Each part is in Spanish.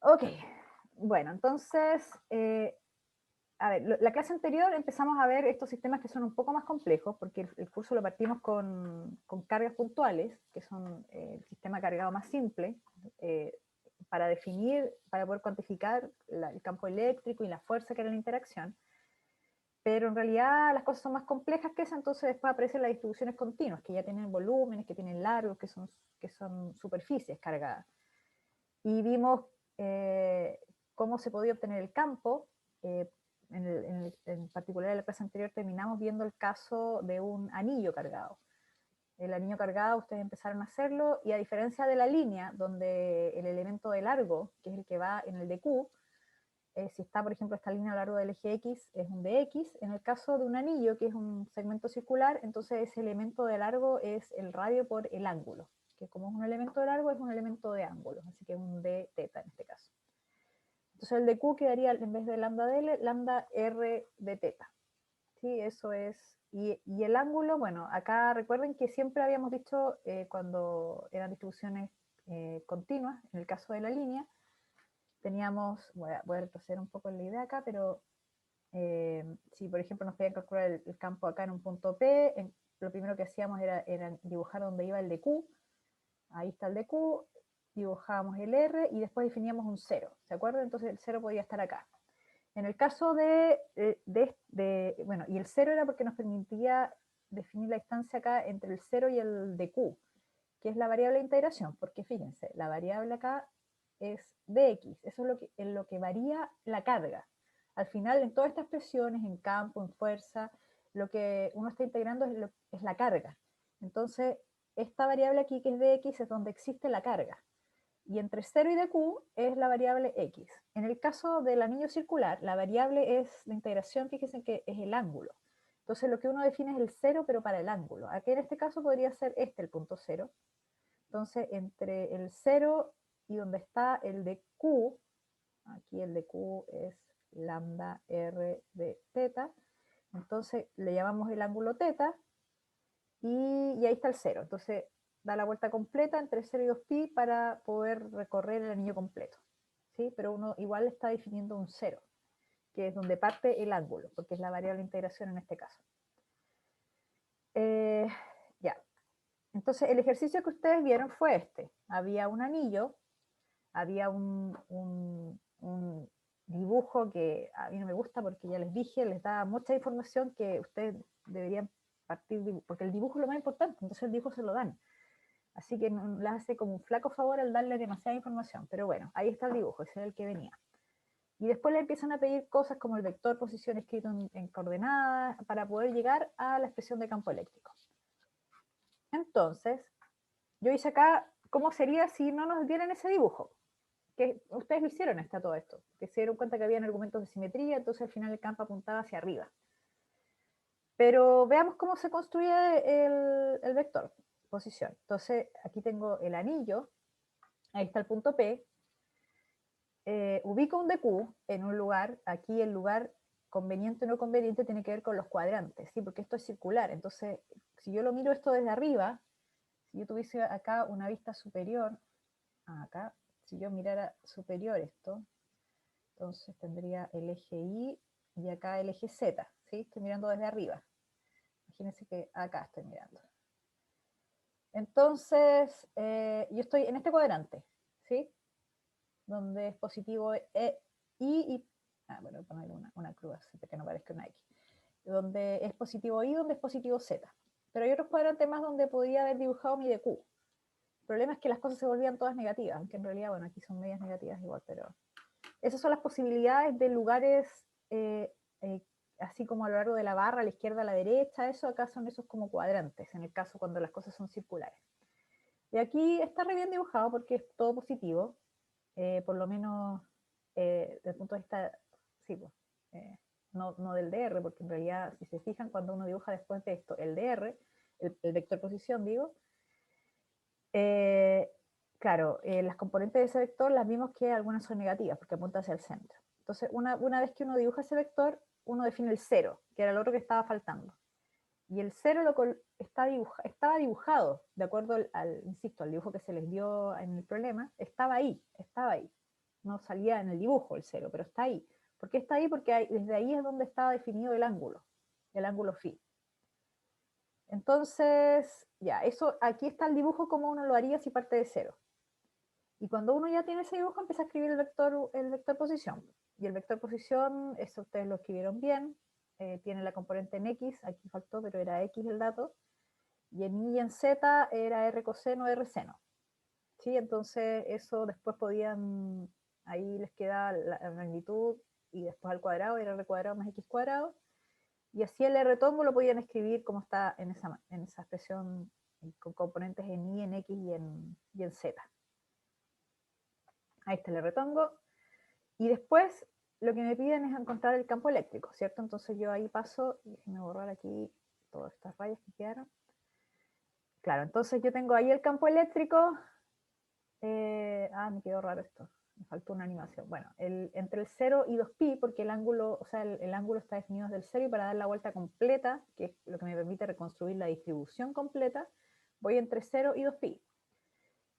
Ok, bueno, entonces, a ver, la clase anterior empezamos a ver estos sistemas que son un poco más complejos, porque el curso lo partimos con cargas puntuales, que son el sistema cargado más simple, eh, para definir, para poder cuantificar el campo eléctrico y la fuerza que era la interacción. Pero en realidad las cosas son más complejas que eso, entonces después aparecen las distribuciones continuas, que ya tienen volúmenes, que tienen largos, que son superficies cargadas. Y vimos eh, cómo se podía obtener el campo. En particular en la clase anterior terminamos viendo el caso de un anillo cargado. El anillo cargado ustedes empezaron a hacerlo, y a diferencia de la línea, donde el elemento de largo, que es el que va en el dq, si está, por ejemplo, esta línea a lo largo del eje X, es un dx. En el caso de un anillo, que es un segmento circular, entonces ese elemento de largo es el radio por el ángulo, que como es un elemento de largo, es un elemento de ángulo, así que es un d teta en este caso. Entonces el dq quedaría, en vez de lambda dl, lambda r de teta. ¿Sí? Eso es. Y el ángulo, bueno, acá recuerden que siempre habíamos dicho, cuando eran distribuciones continuas, en el caso de la línea, teníamos, voy a retroceder un poco en la idea acá, pero si por ejemplo nos pedían calcular el campo acá en un punto P, lo primero que hacíamos era dibujar donde iba el dq, ahí está el dq, dibujábamos el r y después definíamos un 0, ¿se acuerdan? Entonces el 0 podía estar acá. En el caso bueno, y el 0 era porque nos permitía definir la distancia acá entre el 0 y el dq, que es la variable de integración, porque fíjense, la variable acá es dx, eso es en lo que varía la carga. Al final, en todas estas presiones, en campo, en fuerza, lo que uno está integrando es la carga. Entonces, esta variable aquí, que es dx, es donde existe la carga. Y entre 0 y dq es la variable x. En el caso del anillo circular, la variable es de integración, fíjense que es el ángulo. Entonces lo que uno define es el 0, pero para el ángulo. Aquí en este caso podría ser el punto 0. Entonces entre el 0 y donde está el de q, aquí el de q es lambda r de teta, entonces le llamamos el ángulo teta, y ahí está el 0. Entonces da la vuelta completa entre 0 y 2pi para poder recorrer el anillo completo, ¿sí? Pero uno igual está definiendo un 0, que es donde parte el ángulo, porque es la variable de integración en este caso. Ya. Entonces el ejercicio que ustedes vieron fue este. Había un anillo, había un dibujo que a mí no me gusta, porque ya les dije, les da mucha información que ustedes deberían partir, porque el dibujo es lo más importante, entonces el dibujo se lo dan. Así que le hace como un flaco favor al darle demasiada información. Pero bueno, ahí está el dibujo, ese era el que venía. Y después le empiezan a pedir cosas como el vector posición escrito en coordenadas, para poder llegar a la expresión de campo eléctrico. Entonces, yo hice acá cómo sería si no nos dieran ese dibujo. Que ustedes lo hicieron hasta todo esto, que se dieron cuenta que habían argumentos de simetría, entonces al final el campo apuntaba hacia arriba. Pero veamos cómo se construye el vector posición. Entonces aquí tengo el anillo, ahí está el punto P, ubico un dq en un lugar, aquí el lugar conveniente o no conveniente tiene que ver con los cuadrantes, ¿sí? Porque esto es circular, entonces si yo lo miro esto desde arriba, si yo tuviese acá una vista superior, acá, si yo mirara superior esto, entonces tendría el eje Y y acá el eje Z, ¿sí? Estoy mirando desde arriba. Imagínense que acá estoy mirando. Entonces, yo estoy en este cuadrante, ¿sí? Donde es positivo Y, bueno, voy a poner una cruz para que no parezca una X. Donde es positivo Y, donde es positivo Z. Pero hay otros cuadrantes más donde podría haber dibujado mi dq. El problema es que las cosas se volvían todas negativas, aunque en realidad, bueno, aquí son medias negativas igual, pero esas son las posibilidades de lugares, eh, así como a lo largo de la barra, a la izquierda, a la derecha, eso acá son esos como cuadrantes, en el caso cuando las cosas son circulares. Y aquí está re bien dibujado porque es todo positivo, por lo menos desde el punto de vista, sí, pues, no del dr, porque en realidad, si se fijan, cuando uno dibuja después de esto el dr, el vector posición, digo, claro, las componentes de ese vector las vimos que algunas son negativas, porque apunta hacia el centro. Entonces, una vez que uno dibuja ese vector, uno define el 0, que era el otro que estaba faltando. Y el 0 estaba dibujado, de acuerdo insisto, al dibujo que se les dio en el problema, estaba ahí, estaba ahí. no salía en el dibujo el 0, pero está ahí. ¿Por qué está ahí? Porque desde ahí es donde está definido el ángulo phi. Entonces, ya, eso, aquí está el dibujo como uno lo haría si parte de 0. Y cuando uno ya tiene ese dibujo, empieza a escribir el vector posición. Y el vector posición, eso ustedes lo escribieron bien, tiene la componente en X, aquí faltó, pero era X el dato, y en Y y en Z era R coseno, R seno. ¿Sí? Entonces eso después podían, ahí les queda la magnitud, y después al cuadrado era R cuadrado más X cuadrado, y así el R tongo lo podían escribir como está en esa expresión con componentes en Y, en X y en Z. Ahí está el R tongo. Y después lo que me piden es encontrar el campo eléctrico, ¿cierto? Entonces yo ahí paso, y déjenme borrar aquí todas estas rayas que quedaron. Claro, entonces yo tengo ahí el campo eléctrico. Me quedó raro esto. Me faltó una animación. Bueno, entre el 0 y 2pi, porque el ángulo, o sea, el ángulo está definido desde el 0, y para dar la vuelta completa, que es lo que me permite reconstruir la distribución completa, voy entre 0 y 2pi.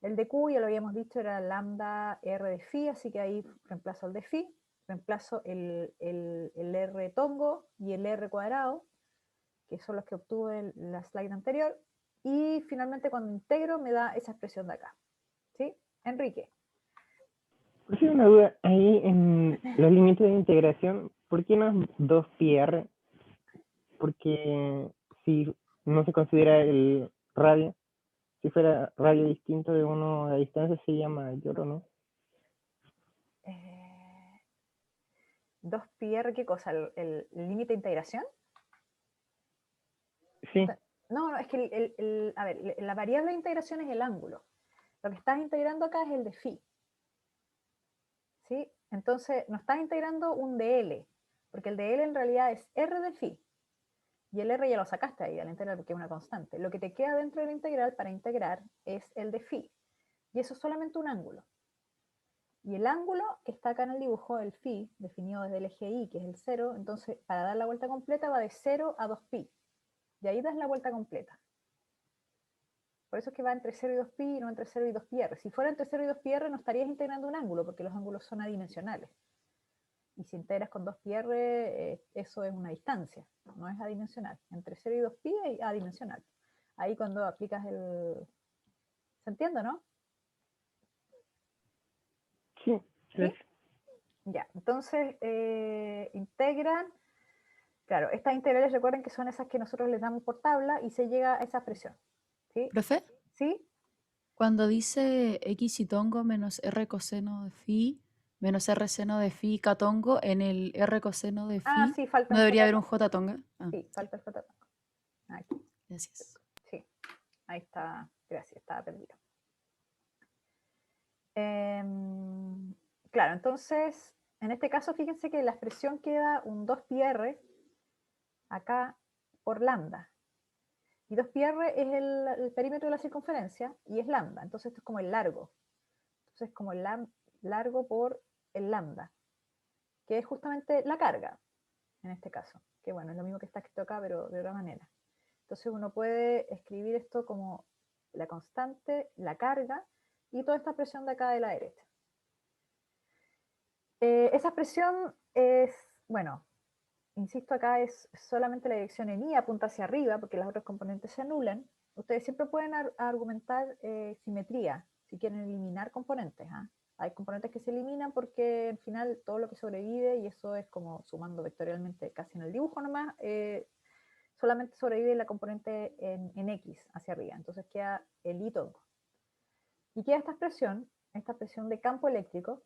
El de Q, ya lo habíamos dicho, era lambda R de phi, así que ahí reemplazo el de phi, reemplazo el R tongo y el R cuadrado, que son los que obtuve en la slide anterior, y finalmente cuando integro me da esa expresión de acá. ¿Sí? Enrique. Por si una duda, ahí en los límites de integración, ¿por qué no es 2πr? Porque si no se considera el radio, si fuera radio distinto de uno a distancia sería mayor, ¿o no? 2πr, ¿qué cosa? ¿El límite de integración? Sí. No, es que a ver, la variable de integración es el ángulo. Lo que estás integrando acá es el de phi. ¿Sí? Entonces, no estás integrando un dl, porque el dl en realidad es r de phi. Y el r ya lo sacaste ahí al integral porque es una constante. Lo que te queda dentro de la integral para integrar es el de phi. Y eso es solamente un ángulo. Y el ángulo está acá en el dibujo, el phi, definido desde el eje y, que es el 0. Entonces, para dar la vuelta completa va de 0 a 2pi. Y ahí das la vuelta completa. Por eso es que va entre 0 y 2pi y no entre 0 y 2πr. Si fuera entre 0 y 2πr no estarías integrando un ángulo, porque los ángulos son adimensionales. Y si integras con 2πr, eso es una distancia, no es adimensional. Entre 0 y 2pi es adimensional. Ahí cuando aplicas el... ¿Se entiende, no? Sí, ¿Sí? Ya, entonces integran. Claro, estas integrales recuerden que son esas que nosotros les damos por tabla y se llega a esa expresión. ¿Sí? ¿Profe? ¿Sí? Cuando dice x y tongo menos r coseno de phi menos r seno de phi catongo, en el r coseno de phi, Sí, falta ¿no un debería haber un j. j tonga? Sí, falta el j. Aquí. Gracias. Sí, ahí está. Gracias, estaba perdido. Claro, entonces, en este caso, fíjense que la expresión queda un 2πr acá por lambda. Y 2πr es el perímetro de la circunferencia y es lambda. Entonces esto es como el largo. Entonces es como el largo por el lambda, que es justamente la carga, en este caso. Que bueno, es lo mismo que está escrito acá, pero de otra manera. Entonces uno puede escribir esto como la constante, la carga, y toda esta presión de acá de la derecha. Esa expresión es, bueno, insisto, acá es solamente la dirección en Y, apunta hacia arriba, porque las otras componentes se anulan. Ustedes siempre pueden argumentar simetría, si quieren eliminar componentes. Hay componentes que se eliminan porque al final todo lo que sobrevive, y eso es como sumando vectorialmente casi en el dibujo nomás, solamente sobrevive la componente en X hacia arriba. Entonces queda el Y tongo. Y queda esta expresión de campo eléctrico,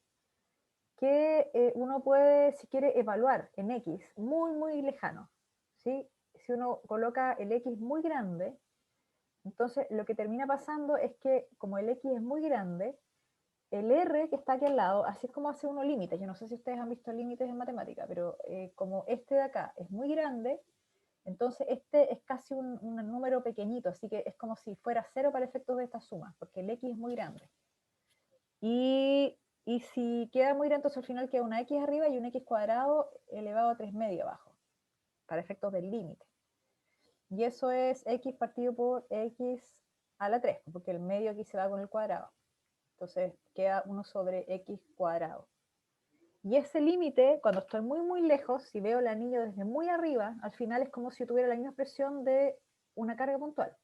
que uno puede, si quiere, evaluar en X muy, muy lejano. ¿Sí? Si uno coloca el X muy grande, entonces lo que termina pasando es que como el X es muy grande, el R que está aquí al lado, así es como hace uno límites. Yo no sé si ustedes han visto límites en matemática, pero como este de acá es muy grande, entonces este es casi un número pequeñito, así que es como si fuera 0 para efectos de esta suma, porque el X es muy grande. Y si queda muy grande, entonces al final queda una X arriba y un X cuadrado elevado a 3 medio abajo, para efectos del límite. Y eso es X partido por X a la 3, porque el medio aquí se va con el cuadrado. Entonces queda 1 sobre x cuadrado. Y ese límite, cuando estoy muy, muy lejos, si veo el anillo desde muy arriba, al final es como si tuviera la misma expresión de una carga puntual.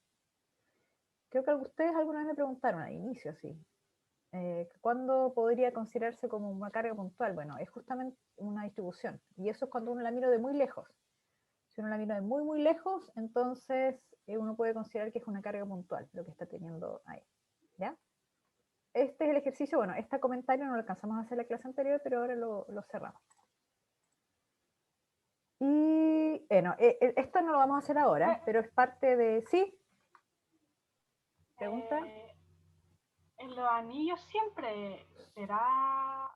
Creo que ustedes alguna vez me preguntaron al inicio, sí. ¿Cuándo podría considerarse como una carga puntual? Bueno, es justamente una distribución. Y eso es cuando uno la mira de muy lejos. Si uno la mira de muy, muy lejos, entonces uno puede considerar que es una carga puntual lo que está teniendo ahí. ¿Ya? Este es el ejercicio. Bueno, este comentario no lo alcanzamos a hacer en la clase anterior, pero ahora lo cerramos. Y bueno, esto no lo vamos a hacer ahora, pero es parte de... ¿Sí? ¿Pregunta? En los anillos siempre será...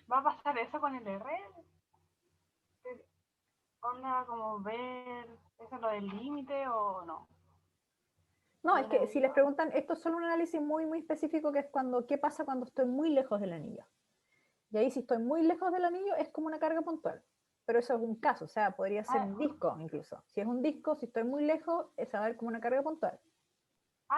¿va a pasar eso con el R? ¿Onda como ver eso lo del límite o no? No, es que si les preguntan, esto es solo un análisis muy, muy específico, que es qué pasa cuando estoy muy lejos del anillo. Y ahí si estoy muy lejos del anillo es como una carga puntual. Pero eso es un caso, o sea, podría ser un disco incluso. Si es un disco, si estoy muy lejos, es a ver como una carga puntual.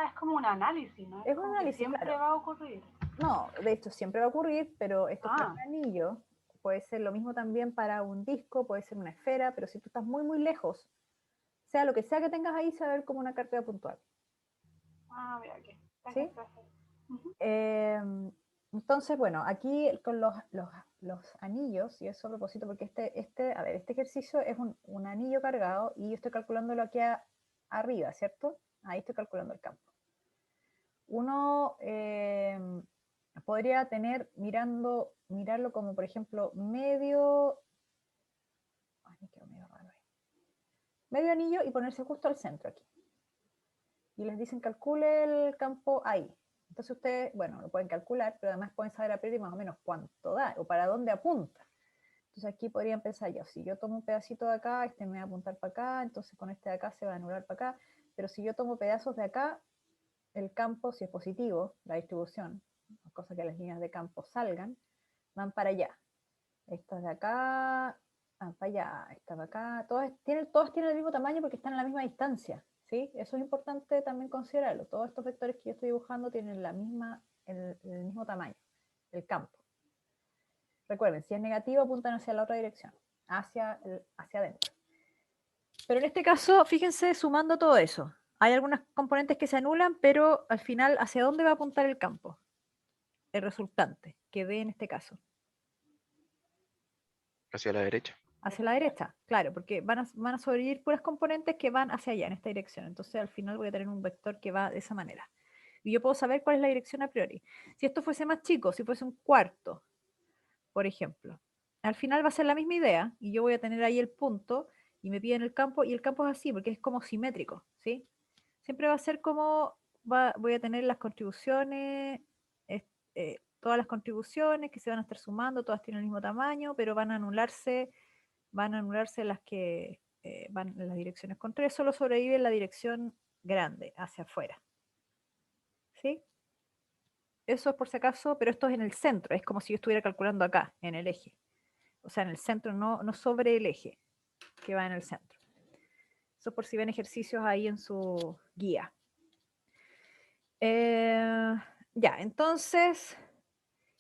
Es como un análisis, ¿no? Es un análisis, siempre claro. va a ocurrir. No, de hecho siempre va a ocurrir, pero esto es para un anillo. Puede ser lo mismo también para un disco, puede ser una esfera, pero si tú estás muy, muy lejos, sea lo que sea que tengas ahí, se va a ver como una carga puntual. Mira aquí. ¿Sí? Entonces, bueno, aquí con los anillos, y eso a propósito, porque este ejercicio es un anillo cargado y yo estoy calculándolo aquí arriba, ¿cierto? Ahí estoy calculando el campo. Uno podría mirarlo como, por ejemplo, medio anillo y ponerse justo al centro aquí. Y les dicen calcule el campo ahí. Entonces ustedes, bueno, lo pueden calcular, pero además pueden saber a priori más o menos cuánto da o para dónde apunta. Entonces aquí podrían pensar yo, si yo tomo un pedacito de acá, este me va a apuntar para acá, entonces con este de acá se va a anular para acá, pero si yo tomo pedazos de acá, el campo, si es positivo, la distribución, cosa que las líneas de campo salgan, van para allá. Estas de acá van para allá, estas de acá, todas tienen el mismo tamaño porque están a la misma distancia. ¿Sí? Eso es importante también considerarlo. Todos estos vectores que yo estoy dibujando tienen el mismo tamaño, el campo. Recuerden, si es negativo, apuntan hacia la otra dirección, hacia adentro. Pero en este caso, fíjense, sumando todo eso. Hay algunas componentes que se anulan, pero al final, ¿hacia dónde va a apuntar el campo? El resultante, que dé en este caso. Hacia la derecha. Hacia la derecha, claro, porque van a sobrevivir puras componentes que van hacia allá, en esta dirección. Entonces al final voy a tener un vector que va de esa manera. Y yo puedo saber cuál es la dirección a priori. Si esto fuese más chico, si fuese un cuarto, por ejemplo, al final va a ser la misma idea, y yo voy a tener ahí el punto, y me piden el campo, y el campo es así, porque es como simétrico, ¿sí? Siempre va a ser como, voy a tener las contribuciones, todas las contribuciones que se van a estar sumando, todas tienen el mismo tamaño, pero van a anularse las que van en las direcciones contrarias, solo sobrevive la dirección grande, hacia afuera. ¿Sí? Eso es por si acaso, pero esto es en el centro, es como si yo estuviera calculando acá, en el eje. O sea, en el centro, no sobre el eje, que va en el centro. Eso por si ven ejercicios ahí en su guía. Ya, entonces,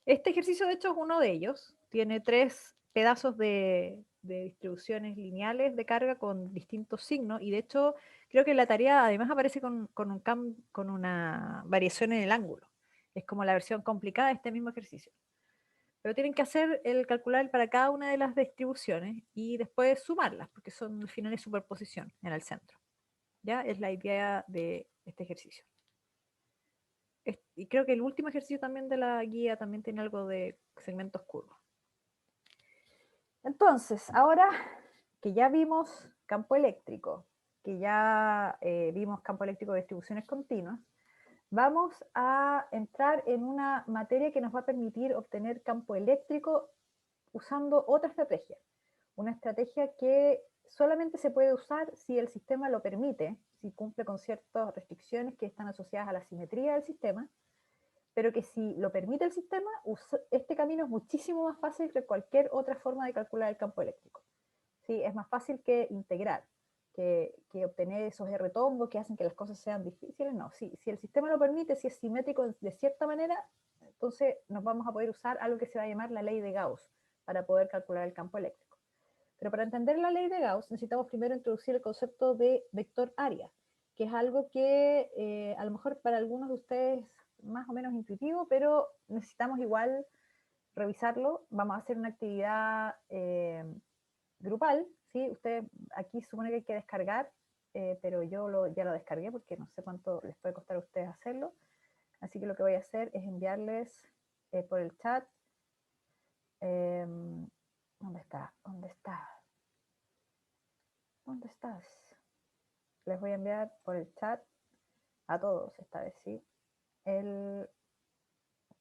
este ejercicio de hecho es uno de ellos. Tiene 3 pedazos de distribuciones lineales de carga con distintos signos, y de hecho creo que la tarea además aparece con una variación en el ángulo. Es como la versión complicada de este mismo ejercicio. Pero tienen que hacer el calcular para cada una de las distribuciones y después sumarlas, porque son al final de superposición en el centro. ¿Ya? Es la idea de este ejercicio. Y creo que el último ejercicio también de la guía también tiene algo de segmentos curvos. Entonces, ahora que ya vimos campo eléctrico, que ya vimos campo eléctrico de distribuciones continuas, vamos a entrar en una materia que nos va a permitir obtener campo eléctrico usando otra estrategia. Una estrategia que solamente se puede usar si el sistema lo permite, si cumple con ciertas restricciones que están asociadas a la simetría del sistema, pero que si lo permite el sistema, este camino es muchísimo más fácil que cualquier otra forma de calcular el campo eléctrico. ¿Sí? Es más fácil que integrar, que obtener esos R-tombos que hacen que las cosas sean difíciles, no. Si el sistema lo permite, si es simétrico de cierta manera, entonces nos vamos a poder usar algo que se va a llamar la ley de Gauss para poder calcular el campo eléctrico. Pero para entender la ley de Gauss necesitamos primero introducir el concepto de vector área, que es algo que a lo mejor para algunos de ustedes más o menos intuitivo, pero necesitamos igual revisarlo. Vamos a hacer una actividad grupal, ¿sí? Ustedes aquí supone que hay que descargar, pero yo ya lo descargué porque no sé cuánto les puede costar a ustedes hacerlo. Así que lo que voy a hacer es enviarles por el chat. ¿Dónde está? ¿Dónde está? ¿Dónde estás? Les voy a enviar por el chat a todos, esta vez sí, el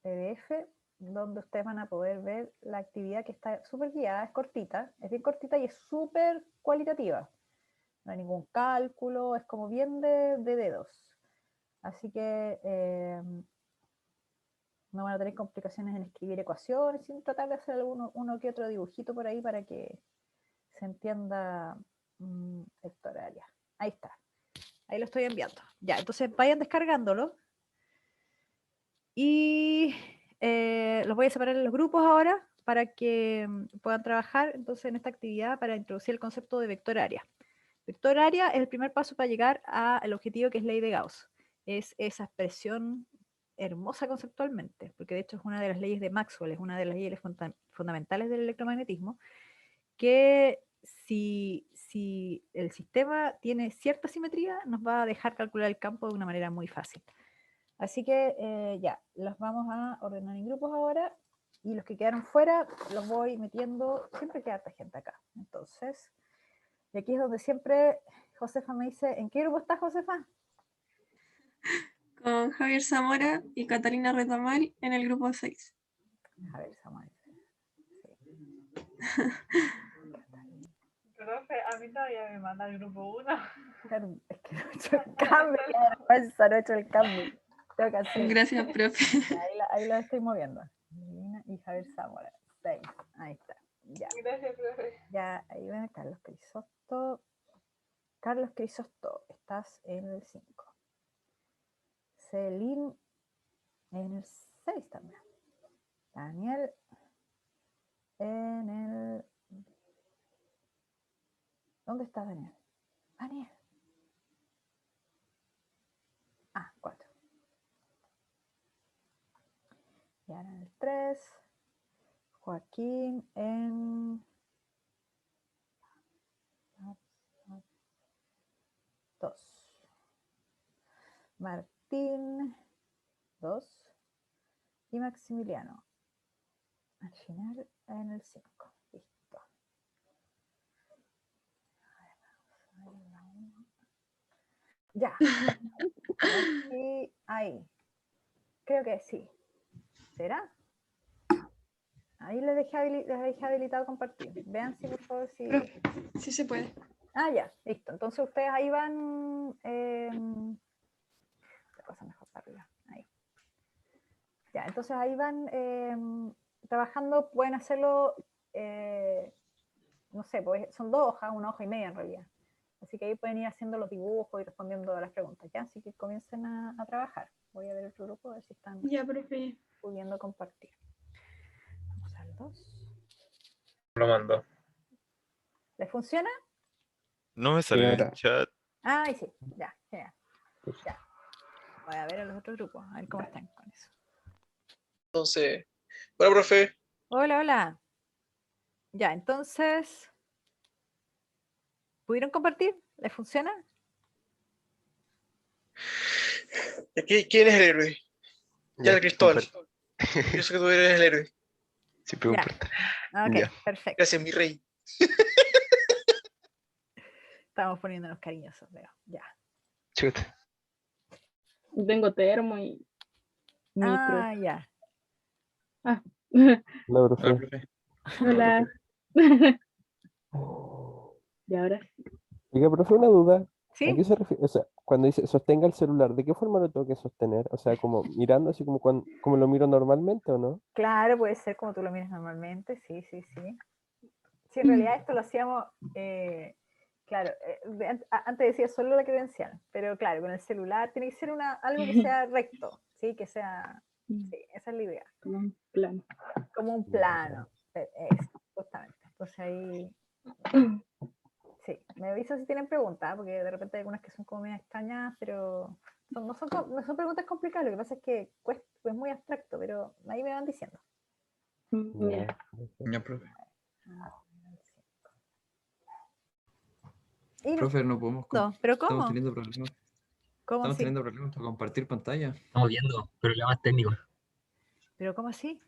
PDF donde ustedes van a poder ver la actividad que está súper guiada, es cortita, es bien cortita y es súper cualitativa. No hay ningún cálculo, es como bien de dedos. Así que no van a tener complicaciones en escribir ecuaciones, sin tratar de hacer uno que otro dibujito por ahí para que se entienda vector área. Ahí está. Ahí lo estoy enviando. Ya, entonces vayan descargándolo. Y los voy a separar en los grupos ahora para que puedan trabajar entonces en esta actividad para introducir el concepto de vector área. Vector área es el primer paso para llegar al objetivo que es ley de Gauss. Es esa expresión hermosa conceptualmente, porque de hecho es una de las leyes de Maxwell, es una de las leyes fundamentales del electromagnetismo, que si el sistema tiene cierta simetría, nos va a dejar calcular el campo de una manera muy fácil. Así que ya, los vamos a ordenar en grupos ahora, y los que quedaron fuera los voy metiendo, siempre queda esta gente acá. Entonces, y aquí es donde siempre Josefa me dice, ¿en qué grupo estás, Josefa? Con Javier Zamora y Catalina Retamal en el grupo 6. Javier Zamora. Profe, a mí todavía me manda el grupo 1. Claro, es que no he hecho el cambio, qué vergüenza, no he hecho el cambio. Tengo que hacer. Gracias, profe. Ahí la estoy moviendo. Melina y Javier Zamora. 6. Ahí está. Ya. Gracias, profe. Ya, ahí ven Carlos Crisosto. Carlos Crisosto, estás en el 5. Celine en el 6 también. Daniel en el... ¿Dónde está Daniel? Daniel. Ah, 4. Y ahora en el 3. Joaquín en 2. Martín 2. Y Maximiliano al final en el 5. Listo. Ya. Aquí, ahí. Creo que sí. ¿Será? Ahí les dejé habilitado compartir. Vean si por favor si... Profe, sí se puede. Ah, ya, listo. Entonces ustedes ahí van... la cosa mejor para arriba. Ahí. Ya, entonces ahí van trabajando, pueden hacerlo, no sé, pues son 2 hojas, 1 hoja y media en realidad. Así que ahí pueden ir haciendo los dibujos y respondiendo a las preguntas, ¿ya? Así que comiencen a trabajar. Voy a ver otro grupo, a ver si están Ya, profe. pudiendo compartir. Vamos al 2. Lo mando. ¿Les funciona? No me salió en el Ahora. chat. Ah, ahí sí, ya, genial. Ya. Voy a ver a los otros grupos, a ver cómo están con eso. Entonces, bueno, profe, Hola, hola. Ya, entonces, ¿pudieron compartir? ¿Les funciona? ¿quién es el héroe? Ya, el Cristóbal. comparte. Yo sé que tú eres el héroe. Siempre Ya. comparto. Ok, Ya. perfecto. Gracias, mi rey. Estamos poniéndonos cariñosos, veo. Ya. Chuta. Tengo termo y micro. Ah, ya. Ah. No, Hola, profe. profe. Hola. Y ahora sí. Oiga, profe, una duda. ¿A ¿Sí? qué se refiere? O sea, cuando dice sostenga el celular, ¿de qué forma lo tengo que sostener? O sea, como mirando así como lo miro normalmente, ¿o no? Claro, puede ser como tú lo miras normalmente, sí, sí, sí. Sí, en realidad esto lo hacíamos, Claro, antes decía solo la credencial, pero claro, con el celular tiene que ser algo que sea recto, ¿sí? Que sea, sí, esa es la idea. Como un plano. Como un plano, justamente. Entonces ahí, sí, me aviso si tienen preguntas, porque de repente hay algunas que son como medio extrañas, pero no son preguntas complicadas, lo que pasa es que es muy abstracto, pero ahí me van diciendo. Ya. Ya, profe. Y Profe, no podemos. no, pero Estamos ¿cómo? teniendo problemas. ¿Cómo Estamos así? teniendo problemas para compartir pantalla. Estamos viendo problemas técnicos. ¿Pero cómo así?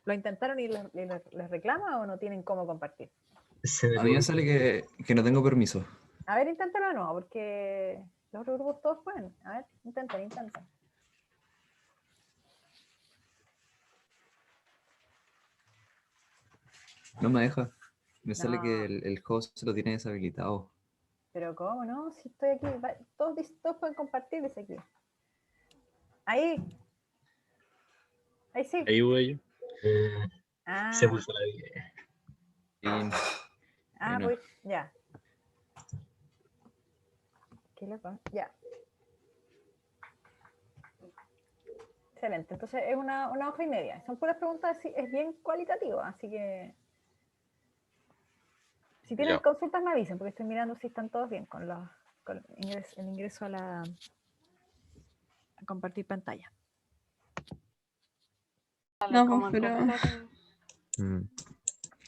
¿Lo intentaron y les reclama o no tienen cómo compartir? A mí me sale que no tengo permiso. A ver, inténtalo de nuevo, porque los otros grupos todos pueden. A ver, intenten. No me deja. Me sale No. que el host lo tiene deshabilitado. Pero ¿cómo no? Si estoy aquí, todos pueden compartir desde aquí. Ahí sí. Ahí voy yo. Ah, Se puso la vida. Bien. Bueno. pues ya. Qué loco. Ya. Excelente. Entonces es una hoja y media. Son puras preguntas, es bien cualitativo, así que si tienen Ya. consultas me avisen, porque estoy mirando si están todos bien con el ingreso a compartir pantalla. No, como pues, pero. entonces,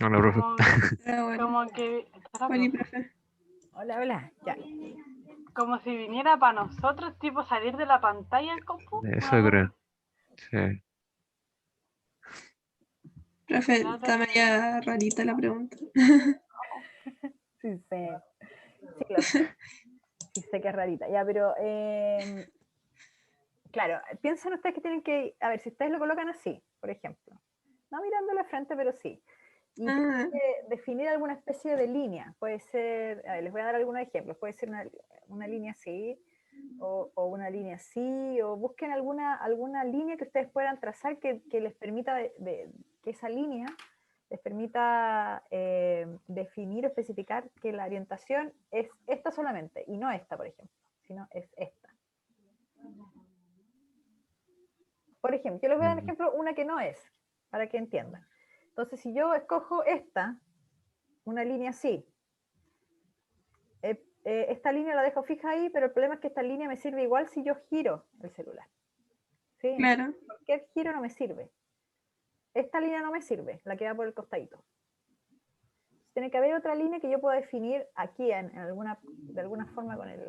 Hola, profe. Pero bueno. como que, Oli, profe. Hola, ya. como si viniera para nosotros, tipo salir de la pantalla el compu. Eso ¿no? creo. Sí. Profe, está media rarita la pregunta. Sí sé. Sí, lo sé. Sí sé que es rarita. Ya, pero claro, piensen ustedes que tienen que, a ver, si ustedes lo colocan así, por ejemplo, no mirándolo de frente, pero sí, y tienen que definir alguna especie de línea, puede ser, a ver, les voy a dar algunos ejemplos, puede ser una línea así, o una línea así, o busquen alguna línea que ustedes puedan trazar que les permita, que esa línea les permita definir o especificar que la orientación es esta solamente, y no esta, por ejemplo, sino es esta. Por ejemplo, yo les voy a dar un ejemplo, una que no es, para que entiendan. Entonces, si yo escojo una línea así, esta línea la dejo fija ahí, pero el problema es que esta línea me sirve igual si yo giro el celular. ¿Sí? Claro. Cualquier giro no me sirve. Esta línea no me sirve, la que va por el costadito. Tiene que haber otra línea que yo pueda definir aquí de alguna forma con el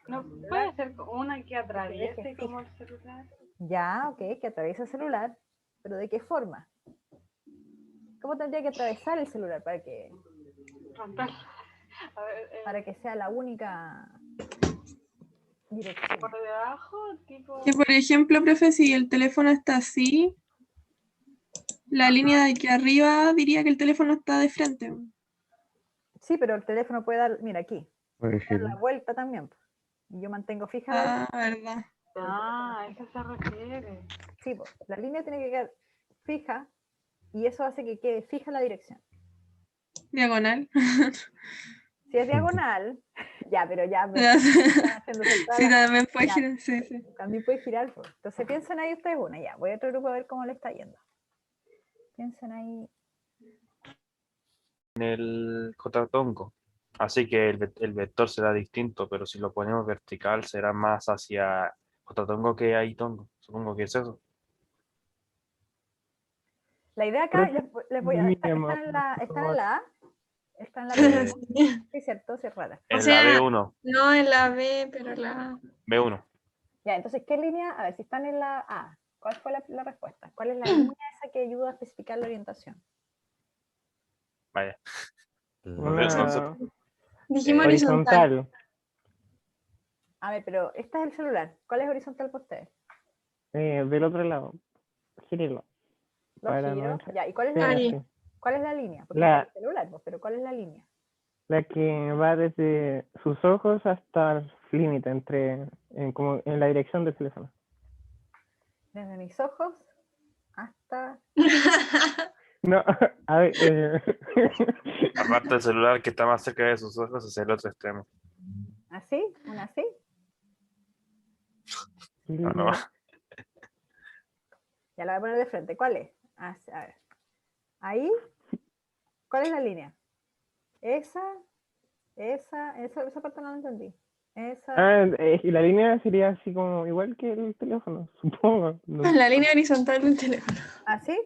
No puede ser una que atraviese como el celular. Ya, ok, que atraviesa el celular, pero ¿de qué forma? ¿Cómo tendría que atravesar el celular para que sea la única dirección? Por debajo, tipo. Que por ejemplo, profe, si el teléfono está así, la línea de aquí arriba diría que el teléfono está de frente. Sí, pero el teléfono puede dar, mira aquí, Por puede dar la ejemplo. vuelta también. Y yo mantengo fija la línea. Verdad. Ah, a eso se refiere. Sí, pues, la línea tiene que quedar fija y eso hace que quede fija la dirección. Diagonal. Si es diagonal, ya, pero ya. Sí, también puede girar. Sí, sí. También puede girar. Pues. Entonces piensen ahí ustedes una, ya. Voy a otro grupo a ver cómo le está yendo. Piensen ahí. En el Jotatongo. Así que el vector será distinto, pero si lo ponemos vertical será más hacia Jotatongo que Aitongo. Supongo que es eso. La idea acá, les voy a... ¿Están en la A? ¿Están en la B? Sí, cierto, sí, es rara. En la B1. No en la B, pero la B1. Ya, entonces, ¿qué línea? A ver, si están en la A, ¿cuál fue la respuesta? ¿Cuál es la línea esa que ayuda a especificar la orientación? Vaya. Dijimos horizontal. A ver, pero este es el celular. ¿Cuál es horizontal para ustedes? Del otro lado. Gírelo. Los giros. Ya, ¿y cuál es la línea? Porque La- es el celular, pero ¿cuál es la línea? La que va desde sus ojos hasta el límite, como en la dirección del teléfono. Desde mis ojos hasta... No, a ver, Aparte del celular que está más cerca de sus ojos es el otro extremo. ¿Así? ¿Una así? No, no. Ya la voy a poner de frente. ¿Cuál es? A ver. Ahí. ¿Cuál es la línea? Esa parte no la entendí. Esa. y la línea sería así como igual que el teléfono, supongo. No. La línea horizontal del teléfono. ¿Así?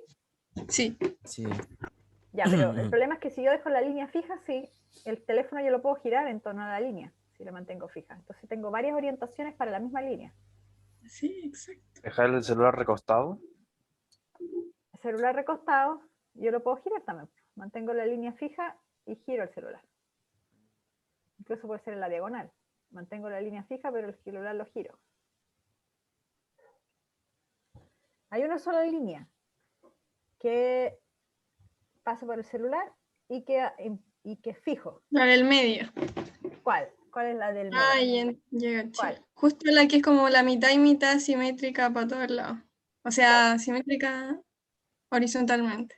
Sí. Sí. Ya, pero el problema es que si yo dejo la línea fija, sí, el teléfono yo lo puedo girar en torno a la línea, si lo mantengo fija. Entonces tengo varias orientaciones para la misma línea. Sí, exacto. Dejar el celular recostado. El celular recostado, yo lo puedo girar también. Mantengo la línea fija y giro el celular. Incluso puede ser en la diagonal. Mantengo la línea fija, pero el celular lo giro. Hay una sola línea que pasa por el celular y que fijo. La del medio. ¿Cuál? ¿Cuál es la del medio? Ah, llega. ¿Cuál? Justo la que es como la mitad y mitad simétrica para todos lados. O sea, simétrica horizontalmente.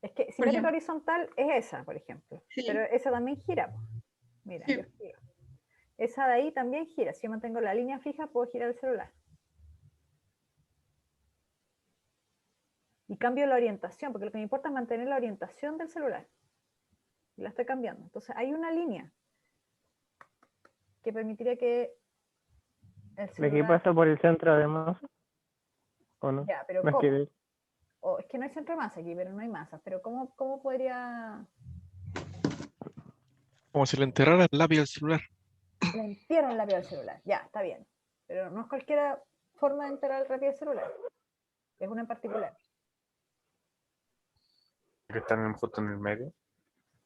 Es que simétrica horizontal es esa, por ejemplo. Sí. Pero esa también gira. Mira, Sí. yo giro. Esa de ahí también gira. Si yo mantengo la línea fija, puedo girar el celular. Y cambio la orientación, porque lo que me importa es mantener la orientación del celular. Y la estoy cambiando. Entonces hay una línea que permitiría que el celular... ¿De qué pasa por el centro además? ¿O no? Ya, pero Más ¿cómo? que ver. Es que no hay centro de masa aquí, pero no hay masa. Pero ¿cómo podría...? Como si le enterrara el lápiz al celular. Le entierro el lápiz al celular. Ya, está bien. Pero no es cualquier forma de enterrar el lápiz al celular. Es una en particular. Que están justo en el medio.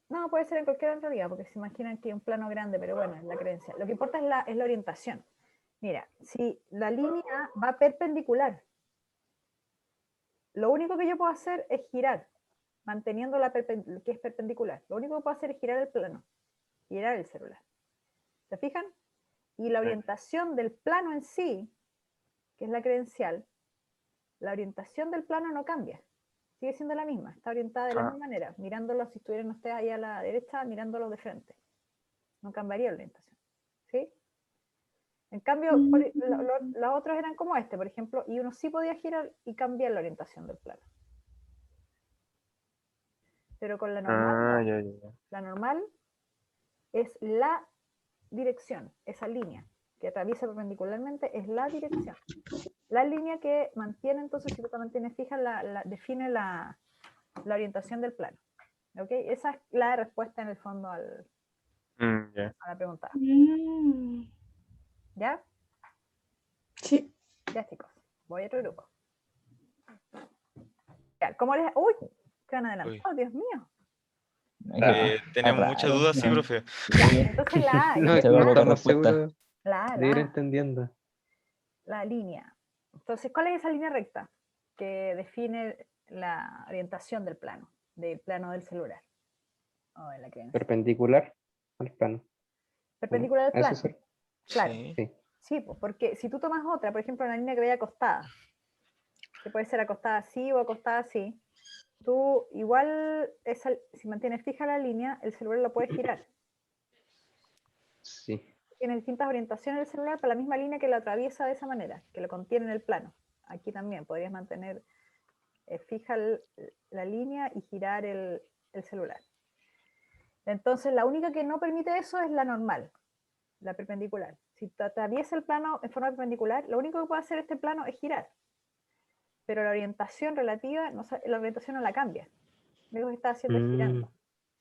No, puede ser en cualquier otra realidad, porque se imaginan que es un plano grande, pero bueno, es la creencia. Lo que importa es la orientación. Mira, si la línea va perpendicular, lo único que yo puedo hacer es girar, manteniendo que es perpendicular. Lo único que puedo hacer es girar el plano, girar el celular. ¿Se fijan? Y la orientación del plano en sí, que es la credencial, la orientación del plano no cambia. Sigue siendo la misma, está orientada de la misma manera, mirándolo, si estuvieran ustedes ahí a la derecha, mirándolo de frente. No cambiaría la orientación. ¿Sí? En cambio, los otros eran como este, por ejemplo, y uno sí podía girar y cambiar la orientación del plano. Pero con la normal, no. La normal es la dirección, esa línea que atraviesa perpendicularmente es la dirección. La línea que mantiene, entonces, si tú te mantienes fija, define la orientación del plano. ¿Ok? Esa es la respuesta en el fondo a la pregunta. ¿Ya? Sí. Ya, chicos. Voy a otro grupo. Ya, ¿cómo les...? ¡Uy! ¿Qué van adelantado? ¡Dios mío! Tenemos muchas dudas, sí, profe. Ya, entonces la A. No, estamos seguros La de ir A. entendiendo. La línea. Entonces, ¿cuál es esa línea recta que define la orientación del plano del celular? O de la creencia. Perpendicular al plano. Perpendicular al plano. Claro. Sí. Sí, pues, porque si tú tomas otra, por ejemplo, una línea que vaya acostada, que puede ser acostada así o acostada así, tú igual, si mantienes fija la línea, el celular lo puedes girar. Sí. Tiene distintas orientaciones del celular para la misma línea que lo atraviesa de esa manera, que lo contiene en el plano. Aquí también podrías mantener fija la línea y girar el celular. Entonces, la única que no permite eso es la normal, la perpendicular. Si te atraviesa el plano en forma perpendicular, lo único que puede hacer este plano es girar. Pero la orientación relativa, la orientación no la cambia. Lo único que está haciendo es girando.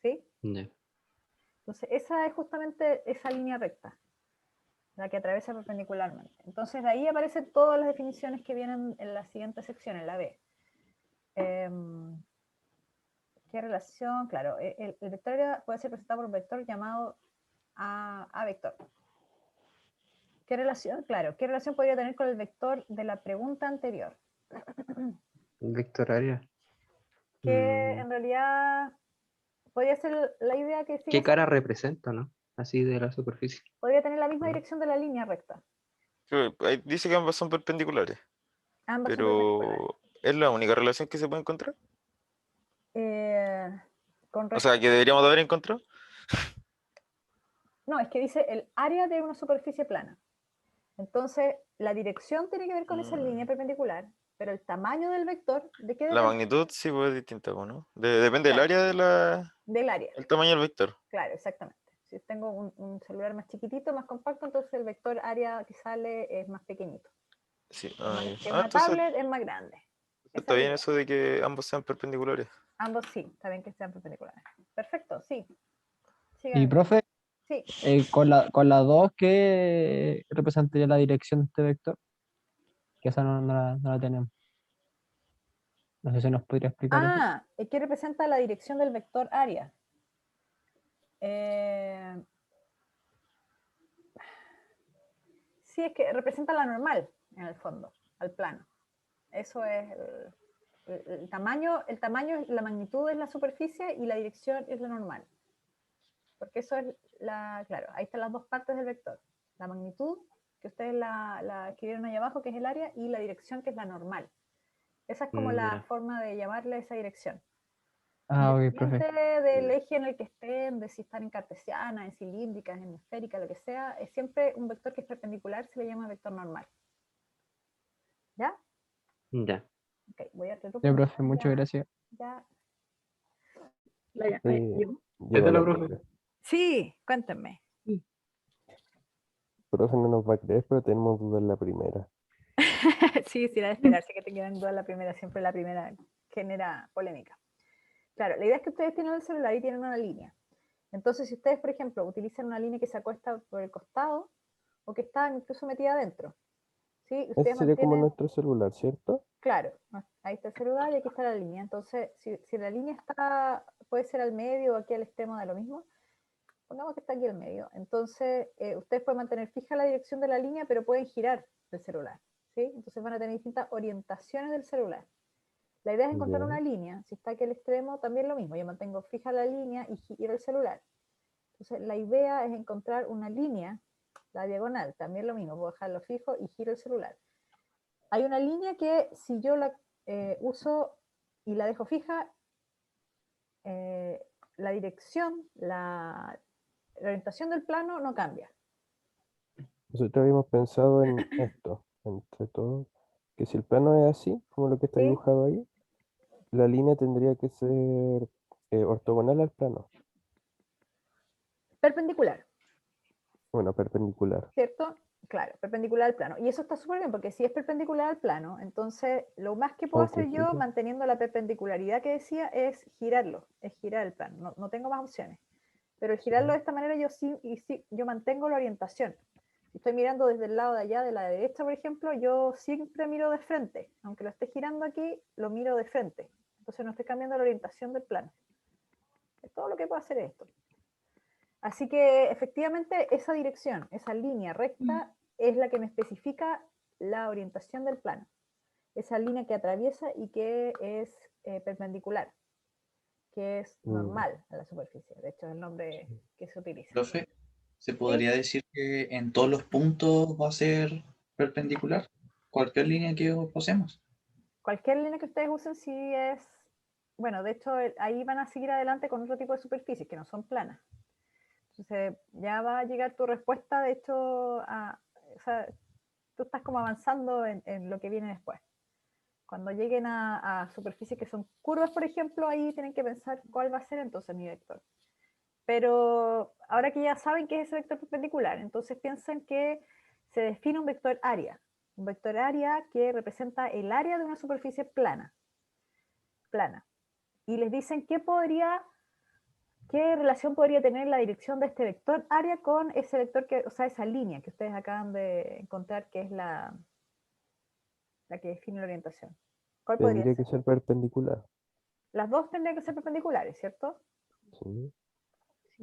¿Sí? Entonces, esa es justamente esa línea recta, la que atraviesa perpendicularmente. Entonces, de ahí aparecen todas las definiciones que vienen en la siguiente sección, en la B. ¿Qué relación? Claro, el vector puede ser presentado por un vector llamado A vector. ¿Qué relación? Claro, ¿qué relación podría tener con el vector de la pregunta anterior? Vector área. Que en realidad podría ser la idea que... ¿Qué cara representa, no? Así de la superficie. Podría tener la misma dirección de la línea recta. Ahí dice que ambas son perpendiculares. Ambas son pero perpendiculares. ¿es la única relación que se puede encontrar? O sea, que deberíamos de haber encontrado. No, es que dice el área de una superficie plana. Entonces, la dirección tiene que ver con esa línea perpendicular, pero el tamaño del vector, ¿de qué La depende? magnitud sí pues, es distinta, pues, ¿no? Depende del área Del área. el tamaño del vector. Claro, exactamente. Si tengo un celular más chiquitito, más compacto, entonces el vector área que sale es más pequeñito. Sí. Si es una tablet es más grande. Está bien eso de que ambos sean perpendiculares. Ambos sí, está bien que sean perpendiculares. Perfecto, sí. Y Síganme. profe, Sí. con la 2, ¿qué representaría la dirección de este vector? Que esa no la tenemos. No sé si nos podría explicar eso. ¿Qué representa la dirección del vector área? Sí, es que representa la normal, en el fondo, al plano. Eso es el tamaño, la magnitud es la superficie y la dirección es la normal. Porque eso es claro, ahí están las dos partes del vector. La magnitud, que ustedes la escribieron ahí abajo, que es el área, y la dirección, que es la normal. Esa es como la forma de llamarle esa dirección. Ok, profe. Independiente del eje en el que estén, de si están en cartesiana, en cilíndrica, en esférica, lo que sea, es siempre un vector que es perpendicular, se le llama vector normal. ¿Ya? Ya. Ok, voy a hacer Ya, profe, muchas gracias. Ya. Sí, cuéntenme. Profe, no nos va a creer, pero tenemos dudas en la primera. Sí, era de esperarse que te queden dudas la primera, siempre la primera genera polémica. Claro, la idea es que ustedes tienen el celular y tienen una línea. Entonces, si ustedes, por ejemplo, utilizan una línea que se acuesta por el costado o que está incluso metida adentro, ¿sí? Ese sería como nuestro celular, ¿cierto? Claro, ahí está el celular y aquí está la línea. Entonces, si la línea está, puede ser al medio o aquí al extremo de lo mismo, pongamos que está aquí al medio. Entonces, ustedes pueden mantener fija la dirección de la línea, pero pueden girar el celular, ¿sí? Entonces van a tener distintas orientaciones del celular. La idea es encontrar una línea. Si está aquí al extremo, también lo mismo. Yo mantengo fija la línea y giro el celular. Entonces, la idea es encontrar una línea, la diagonal, también lo mismo. Puedo dejarlo fijo y giro el celular. Hay una línea que si yo la uso y la dejo fija, la dirección, la orientación del plano no cambia. Nosotros habíamos pensado en esto, entre todo, que si el plano es así, como lo que está dibujado ahí, la línea tendría que ser ortogonal al plano. Perpendicular. Bueno, perpendicular. ¿Cierto? Claro, perpendicular al plano. Y eso está súper bien, porque si es perpendicular al plano, entonces lo más que puedo hacer yo, manteniendo la perpendicularidad que decía, es girarlo, es girar el plano. No tengo más opciones. Pero el girarlo de esta manera yo mantengo la orientación. Si estoy mirando desde el lado de allá, de la derecha, por ejemplo, yo siempre miro de frente. Aunque lo esté girando aquí, lo miro de frente. Entonces no estoy cambiando la orientación del plano. Todo lo que puedo hacer es esto. Así que efectivamente esa dirección, esa línea recta, es la que me especifica la orientación del plano. Esa línea que atraviesa y que es perpendicular, que es normal a la superficie. De hecho, es el nombre que se utiliza. Profe, ¿se podría decir que en todos los puntos va a ser perpendicular? Cualquier línea que posemos. Cualquier línea que ustedes usen sí es... Bueno, de hecho, ahí van a seguir adelante con otro tipo de superficies que no son planas. Entonces, ya va a llegar tu respuesta, de hecho, o sea, tú estás como avanzando en lo que viene después. Cuando lleguen a superficies que son curvas, por ejemplo, ahí tienen que pensar cuál va a ser entonces mi vector. Pero ahora que ya saben qué es ese vector perpendicular, entonces piensen que se define un vector área. Un vector área que representa el área de una superficie plana. Y les dicen qué relación podría tener la dirección de este vector área con ese vector, o sea, esa línea que ustedes acaban de encontrar, que es la que define la orientación. ¿Cuál podría Tendría que ser perpendicular. Las dos tendrían que ser perpendiculares, ¿cierto? Sí.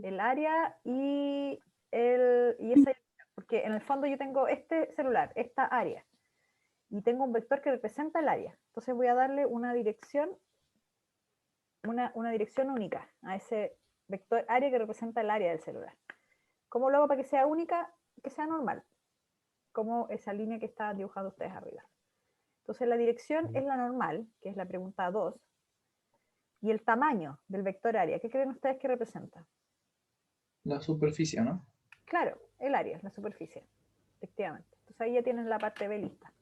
El área y esa, porque en el fondo yo tengo este celular, esta área, y tengo un vector que representa el área. Entonces voy a darle una dirección, una dirección única a ese vector área que representa el área del celular. ¿Cómo lo hago para que sea única? Que sea normal, como esa línea que está dibujando ustedes arriba. Entonces la dirección es la normal, que es la pregunta 2, y el tamaño del vector área, ¿qué creen ustedes que representa? La superficie, ¿no? Claro, el área, la superficie, efectivamente. Entonces ahí ya tienen la parte B lista.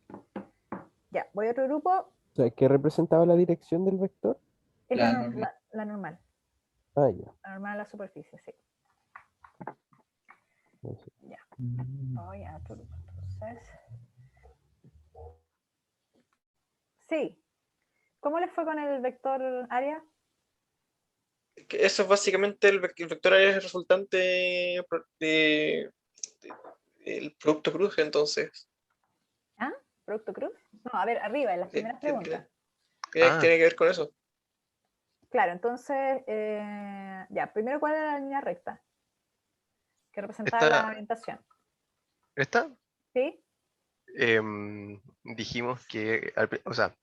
Ya, voy a otro grupo. O sea, ¿qué representaba la dirección del vector? Es La la normal. normal. Ah, ya. La normal a la superficie, sí. Ya. Voy a otro grupo, entonces. Sí. ¿Cómo les fue con el vector área? Que eso es básicamente el vector área es resultante del producto cruz, entonces. ¿Ah? ¿Producto cruz? No, a ver, arriba, en las primeras preguntas. Tiene que ver con eso. Claro, entonces, ya, primero, ¿cuál era la línea recta? Que representaba la orientación. ¿Esta? ¿Sí? Dijimos que, o sea,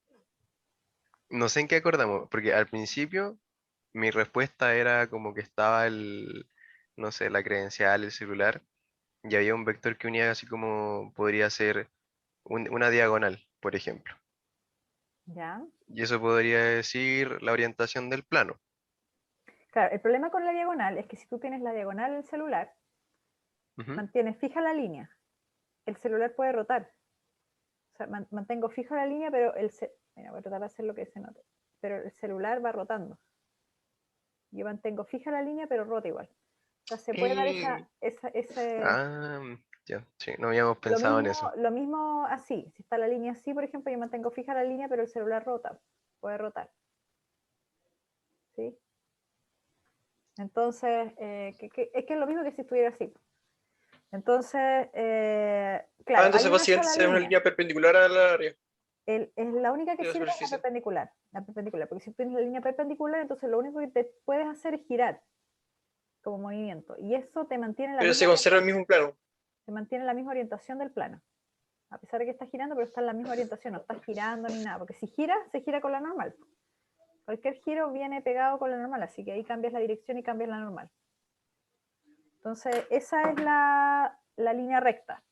no sé en qué acordamos, porque al principio mi respuesta era como que estaba no sé, la credencial, el celular, y había un vector que unía así como podría ser una diagonal, por ejemplo. Ya. Y eso podría decir la orientación del plano. Claro, el problema con la diagonal es que si tú tienes la diagonal del celular, mantienes fija la línea, el celular puede rotar. O sea, mantengo fija la línea, pero mira, voy a tratar de hacer lo que se note. Pero el celular va rotando. Yo mantengo fija la línea, pero rota igual. O sea, se puede dar ese... Ah, ya, sí, no habíamos pensado en eso. Lo mismo así. Si está la línea así, por ejemplo, yo mantengo fija la línea, pero el celular rota. Puede rotar. ¿Sí? Entonces, es que es lo mismo que si estuviera así. Entonces, claro. Entonces básicamente sería una línea perpendicular a la área. Es la única que sirve es la perpendicular. Porque si tienes la línea perpendicular, entonces lo único que te puedes hacer es girar como movimiento. Y eso te mantiene Pero se conserva el mismo plano. Se mantiene la misma orientación del plano. A pesar de que está girando, pero está en la misma orientación, no está girando ni nada. Porque si gira, se gira con la normal. Cualquier giro viene pegado con la normal, así que ahí cambias la dirección y cambias la normal. Entonces, esa es la línea recta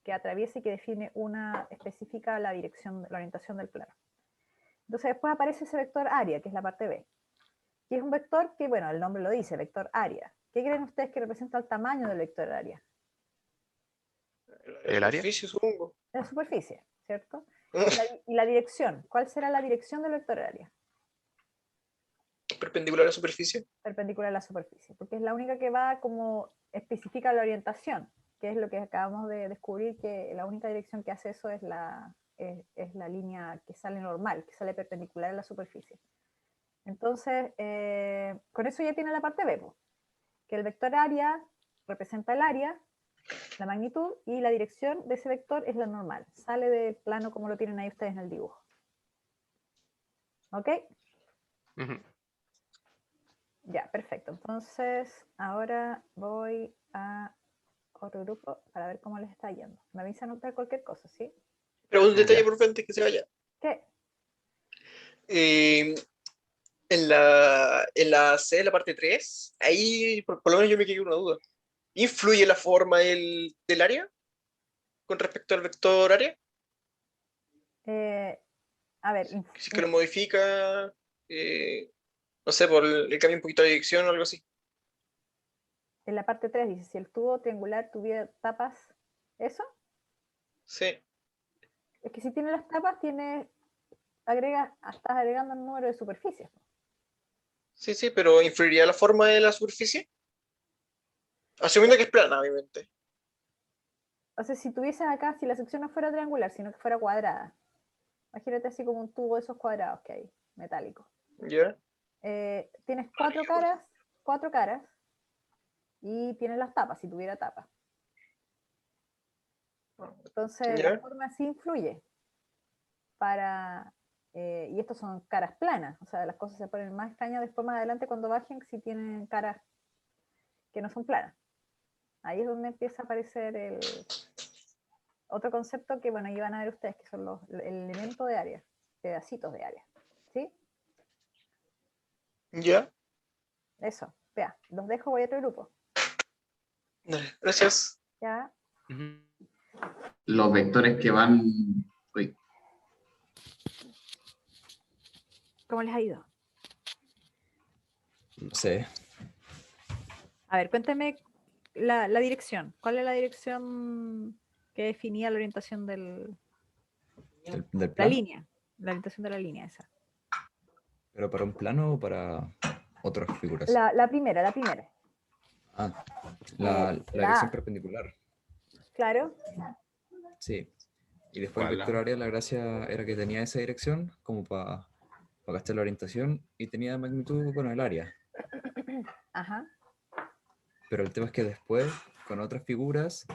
que atraviesa y que define una específica la dirección, la orientación del plano. Entonces después aparece ese vector área, que es la parte B. Y es un vector que, bueno, el nombre lo dice, vector área. ¿Qué creen ustedes que representa el tamaño del vector área? ¿El área? Superficie, supongo. La superficie, ¿cierto? Y la dirección. ¿Cuál será la dirección del vector área? Perpendicular a la superficie. Perpendicular a la superficie, porque es la única que va como especifica la orientación, que es lo que acabamos de descubrir, que la única dirección que hace eso es la línea que sale normal, que sale perpendicular a la superficie. Entonces, con eso ya tiene la parte B, que el vector área representa el área, la magnitud, y la dirección de ese vector es la normal, sale del plano como lo tienen ahí ustedes en el dibujo. ¿Ok? Ya, perfecto. Entonces, ahora voy a otro grupo para ver cómo les está yendo. Me avisan anotar cualquier cosa, ¿sí? Pero un detalle por frente que se vaya. ¿Qué? En la C, la parte 3, ahí por lo menos yo me quedé con una duda. ¿Influye la forma del área con respecto al vector área? A ver, si es que lo modifica, no sé, por el cambio un poquito de dirección o algo así. En la parte 3 dice, si el tubo triangular tuviera tapas, ¿eso? Sí. Es que si tiene las tapas, estás agregando el número de superficies. Sí, sí, pero ¿influiría la forma de la superficie? Asumiendo que es plana, obviamente. O sea, si tuvieses acá, si la sección no fuera triangular, sino que fuera cuadrada, imagínate así como un tubo de esos cuadrados que hay, metálicos. ¿Ya? Tienes cuatro caras, y tienes las tapas, si tuviera tapas. Entonces, ¿Ya? la forma sí influye y estos son caras planas, o sea, las cosas se ponen más extrañas después más adelante cuando bajen si tienen caras que no son planas. Ahí es donde empieza a aparecer el otro concepto que, bueno, ahí van a ver ustedes, que son el elemento de área, pedacitos de área. ¿Sí? ¿Ya? Eso, vea, los dejo, voy a otro grupo. Gracias. Ya. Los vectores que van... Uy. ¿Cómo les ha ido? No sé. A ver, cuéntame la dirección. ¿Cuál es la dirección que definía la orientación del... ¿Del La plano? línea, la orientación de la línea esa. ¿Pero para un plano o para otras figuras? La primera. Ah, la dirección perpendicular. Claro. Sí. Y después el ¿Cuál? vector área, la gracia era que tenía esa dirección como para gastar la orientación y tenía magnitud con el área. Ajá. Pero el tema es que después, con otras figuras,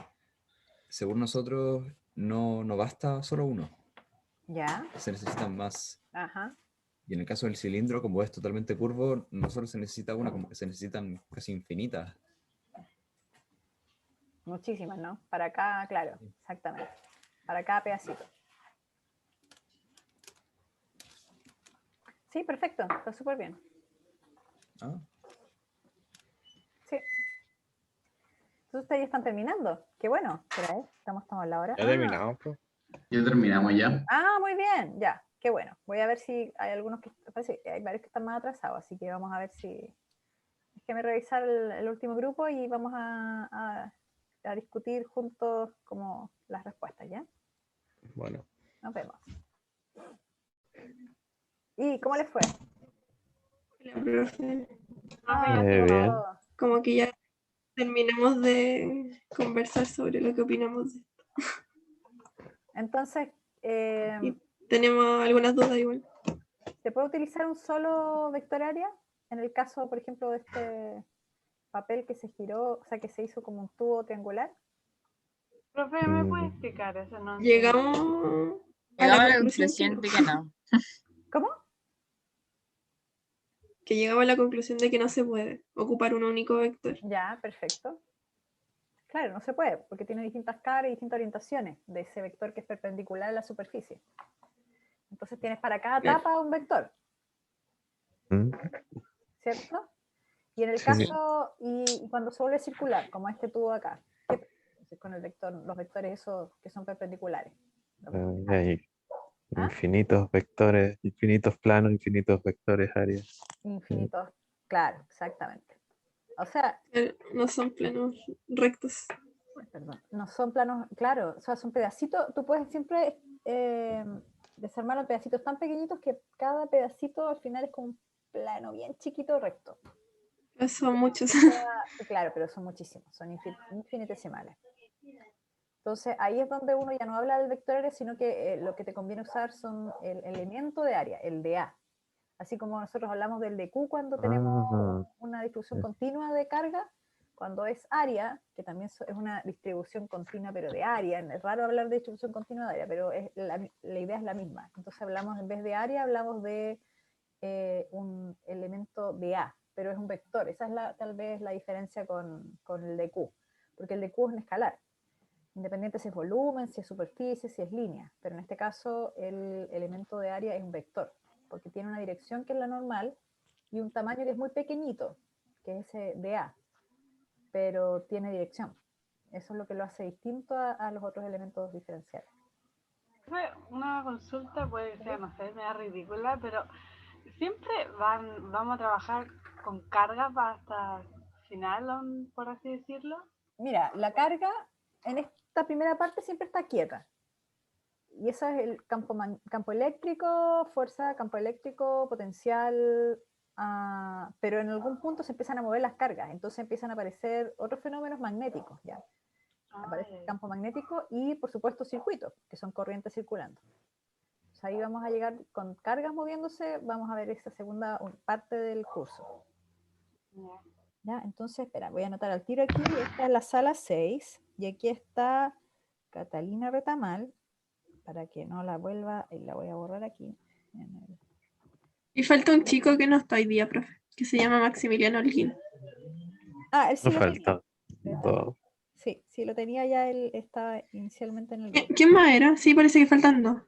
según nosotros, no basta solo uno. Ya. Se necesitan más. Ajá. Y en el caso del cilindro, como es totalmente curvo, no solo se necesita una, como que se necesitan casi infinitas. Muchísimas, ¿no? Para cada, claro, exactamente. Para cada pedacito. Sí, perfecto, está súper bien. Ah. Sí. Entonces ustedes ya están terminando. Qué bueno. Espera, estamos a la hora. Ya terminamos, pues. Ya terminamos ya. Muy bien, ya. Qué bueno. Voy a ver si hay algunos que... Parece que hay varios que están más atrasados, así que vamos a ver si... Déjeme revisar el último grupo y vamos a discutir juntos como las respuestas, ¿ya? Bueno. Nos vemos. ¿Y cómo les fue? Hola, profe. Bien. Como que ya terminamos de conversar sobre lo que opinamos de esto. Entonces, Y tenemos algunas dudas igual. ¿se puede utilizar un solo vector área? En el caso, por ejemplo, de este papel que se giró, o sea, que se hizo como un tubo triangular. Profe, ¿me puede explicar eso? No Llegamos a la conclusión de que no. ¿Cómo? Que llegamos a la conclusión de que no se puede ocupar un único vector. Ya, perfecto. Claro, no se puede, porque tiene distintas caras y distintas orientaciones de ese vector que es perpendicular a la superficie. Entonces tienes para cada tapa un vector, ¿cierto? Y en el caso, y cuando se vuelve circular, como este tubo acá, ¿qué pasa con el vector, los vectores esos que son perpendiculares? Hay infinitos vectores, infinitos planos, infinitos vectores áreas. Infinitos, claro, exactamente. O sea, no son planos rectos. Perdón, no son planos, claro, o sea, son pedacitos, tú puedes siempre desarmarlo en pedacitos tan pequeñitos que cada pedacito al final es como un plano bien chiquito recto. Son muchos. Claro, pero son muchísimos, son infinitesimales. Entonces ahí es donde uno ya no habla del vector área, sino que lo que te conviene usar son el elemento de área, el de A. Así como nosotros hablamos del de Q cuando tenemos una distribución continua de carga, cuando es área, que también es una distribución continua pero de área, es raro hablar de distribución continua de área, pero la idea es la misma. Entonces hablamos, en vez de área, hablamos de un elemento de A, pero es un vector. Esa es tal vez la diferencia con el de Q, porque el de Q es un escalar, independiente si es volumen, si es superficie, si es línea, pero en este caso el elemento de área es un vector, porque tiene una dirección que es la normal y un tamaño que es muy pequeñito, que es ese de A, pero tiene dirección. Eso es lo que lo hace distinto a los otros elementos diferenciales. Una consulta puede ser, no sé, media ridícula, pero siempre vamos a trabajar con carga hasta el final, por así decirlo. Mira, la carga en esta primera parte siempre está quieta. Y eso es el campo eléctrico, fuerza, campo eléctrico, potencial, pero en algún punto se empiezan a mover las cargas, entonces empiezan a aparecer otros fenómenos magnéticos, ¿ya? Aparece el campo magnético y, por supuesto, circuitos, que son corrientes circulando. Entonces ahí vamos a llegar con cargas moviéndose, vamos a ver esa segunda parte del curso. ¿Ya? Entonces, espera, voy a anotar al tiro aquí, esta es la sala 6, y aquí está Catalina Retamal, para que no la vuelva, y la voy a borrar aquí. Y falta un chico que no está hoy día, profe, que se llama Maximiliano Holguín. Él sí No lo tenía. falta. Sí, lo tenía ya, él estaba inicialmente en el grupo. ¿Quién más era? Sí, parece que faltan dos.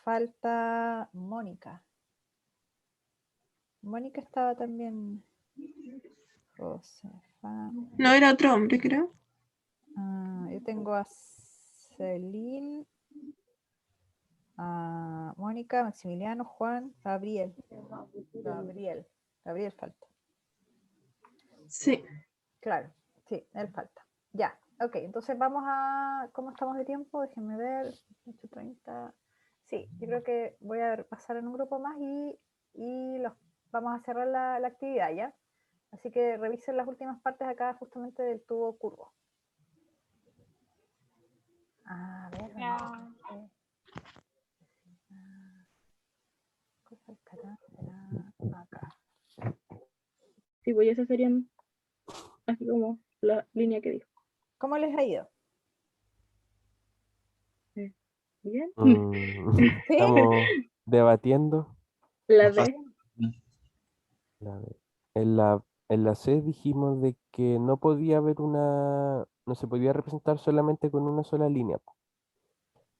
Falta Mónica. Mónica estaba también. Josefa. No, era otro hombre, creo. Yo tengo a Celine, a Mónica, Maximiliano, Juan, Gabriel. Gabriel falta. Sí. Claro, sí, él falta. Ya, ok, entonces vamos a... ¿Cómo estamos de tiempo? Déjenme ver. 8:30. Sí, yo creo que voy a pasar en un grupo más y vamos a cerrar la actividad, ¿ya? Así que revisen las últimas partes acá justamente del tubo curvo. A ver, ¿qué faltará? Será acá. Sí, pues esas serían así como la línea que dijo. ¿Cómo les ha ido? Bien. Estamos debatiendo. La D. La D. En la C dijimos de que no podía haber no se podía representar solamente con una sola línea.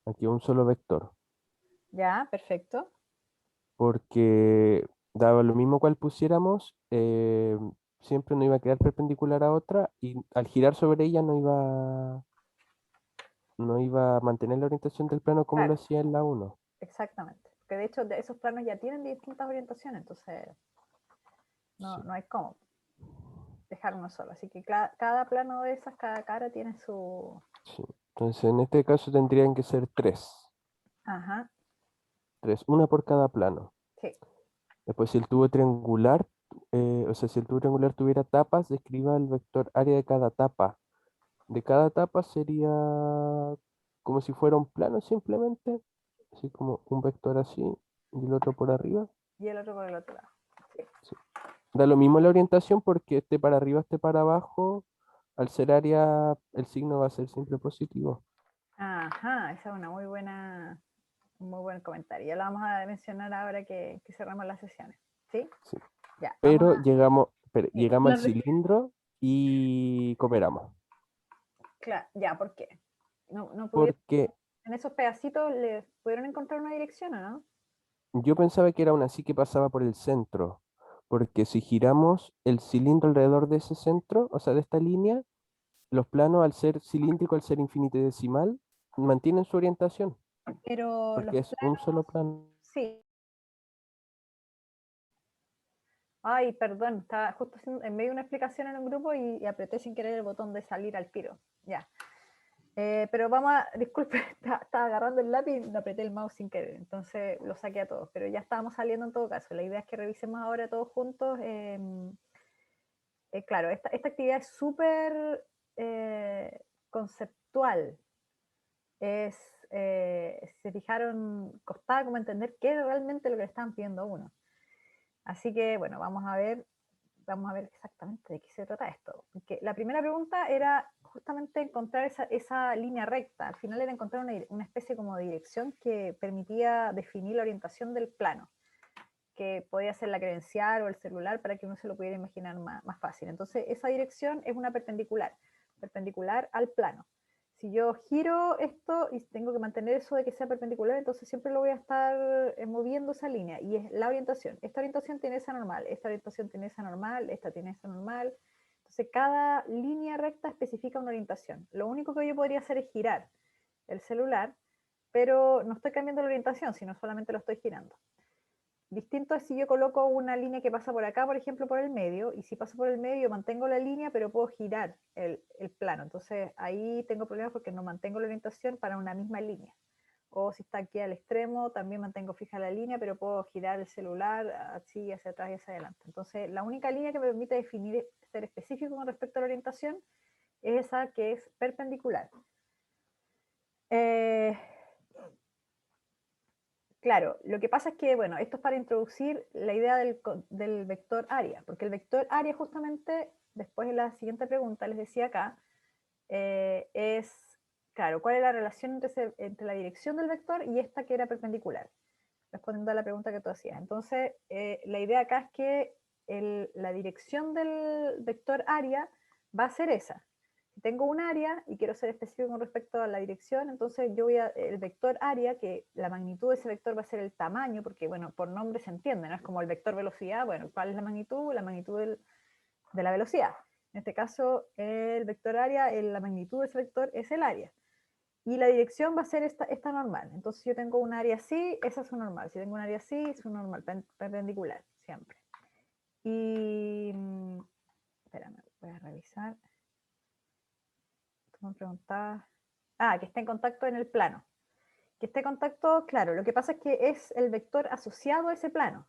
Aquí un solo vector. Ya, perfecto. Porque daba lo mismo cual pusiéramos, siempre no iba a quedar perpendicular a otra y al girar sobre ella no iba a mantener la orientación del plano como lo Claro. hacía en la 1. Exactamente. Porque de hecho esos planos ya tienen distintas orientaciones, entonces no hay cómo dejar uno solo. Así que cada plano de esas, cada cara tiene su... Sí. Entonces en este caso tendrían que ser 3. Ajá, 3, una por cada plano. sí. Después si el tubo triangular, si el tubo triangular tuviera tapas, describa el vector área de cada tapa. De cada tapa sería como si fuera un plano simplemente, así como un vector así y el otro por arriba. Y el otro por el otro lado. Sí. Sí. Da lo mismo la orientación porque este para arriba, este para abajo, al ser área, el signo va a ser siempre positivo. Ajá, esa es una un muy buen comentario. Ya lo vamos a mencionar ahora que cerramos las sesiones. ¿Sí? Sí. Ya, Pero vamos llegamos al cilindro y cooperamos. Claro, ya, ¿por qué? No pudieron, Porque en esos pedacitos les pudieron encontrar una dirección, ¿o no? yo pensaba que era una así que pasaba por el centro. Porque si giramos el cilindro alrededor de ese centro, o sea, de esta línea, los planos, al ser cilíndrico, al ser infinitesimal, mantienen su orientación, Pero los porque es un solo plano. sí. Ay, perdón, estaba justo en medio de una explicación en un grupo y apreté sin querer el botón de salir al tiro. Ya. Pero disculpe, estaba agarrando el lápiz y apreté el mouse sin querer, entonces lo saqué a todos, pero ya estábamos saliendo en todo caso. La idea es que revisemos ahora todos juntos. Claro, esta actividad es súper conceptual. Se fijaron, costaba como entender qué era realmente lo que le estaban pidiendo a uno. Así que, bueno, vamos a ver exactamente de qué se trata esto. Porque la primera pregunta era justamente encontrar esa línea recta. Al final era encontrar una especie como de dirección que permitía definir la orientación del plano, que podía ser la credencial o el celular para que uno se lo pudiera imaginar más fácil. Entonces, esa dirección es una perpendicular al plano. Si yo giro esto y tengo que mantener eso de que sea perpendicular, entonces siempre lo voy a estar moviendo esa línea, y es la orientación. Esta orientación tiene esa normal, esta orientación tiene esa normal, esta tiene esa normal. Entonces cada línea recta especifica una orientación. Lo único que yo podría hacer es girar el celular, pero no estoy cambiando la orientación, sino solamente lo estoy girando. Distinto es si yo coloco una línea que pasa por acá, por ejemplo, por el medio, y si paso por el medio mantengo la línea, pero puedo girar el plano. Entonces ahí tengo problemas porque no mantengo la orientación para una misma línea. O si está aquí al extremo, también mantengo fija la línea, pero puedo girar el celular así, hacia atrás y hacia adelante. Entonces la única línea que me permite definir, ser específico con respecto a la orientación, es esa que es perpendicular. Claro, lo que pasa es que, bueno, esto es para introducir la idea del vector área, porque el vector área justamente, después de la siguiente pregunta, les decía acá, es, claro, ¿cuál es la relación entre la dirección del vector y esta que era perpendicular? Respondiendo a la pregunta que tú hacías. Entonces, la idea acá es que la dirección del vector área va a ser esa. Si tengo un área y quiero ser específico con respecto a la dirección, entonces yo el vector área, que la magnitud de ese vector va a ser el tamaño, porque bueno, por nombre se entiende, ¿no? Es como el vector velocidad, bueno, ¿cuál es la magnitud? La magnitud de la velocidad. En este caso, el vector área, la magnitud de ese vector es el área. Y la dirección va a ser esta normal. Entonces yo tengo un área así, esa es su normal. Si tengo un área así, es su normal, perpendicular, siempre. Y, espérame, voy a revisar. Tú me preguntabas. Ah, que esté en contacto en el plano. Que esté en contacto, claro, lo que pasa es que es el vector asociado a ese plano.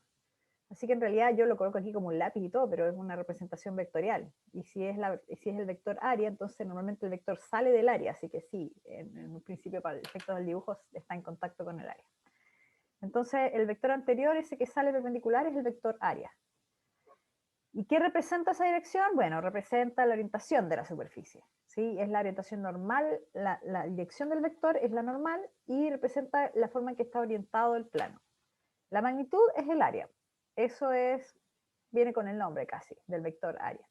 Así que en realidad yo lo coloco aquí como un lápiz y todo, pero es una representación vectorial. Y si es el vector área, entonces normalmente el vector sale del área, así que sí, en un principio para el efecto del dibujo está en contacto con el área. Entonces el vector anterior, ese que sale perpendicular, es el vector área. ¿Y qué representa esa dirección? Bueno, representa la orientación de la superficie. ¿Sí? Es la orientación normal, la dirección del vector es la normal y representa la forma en que está orientado el plano. La magnitud es el área. Eso viene con el nombre casi, del vector área.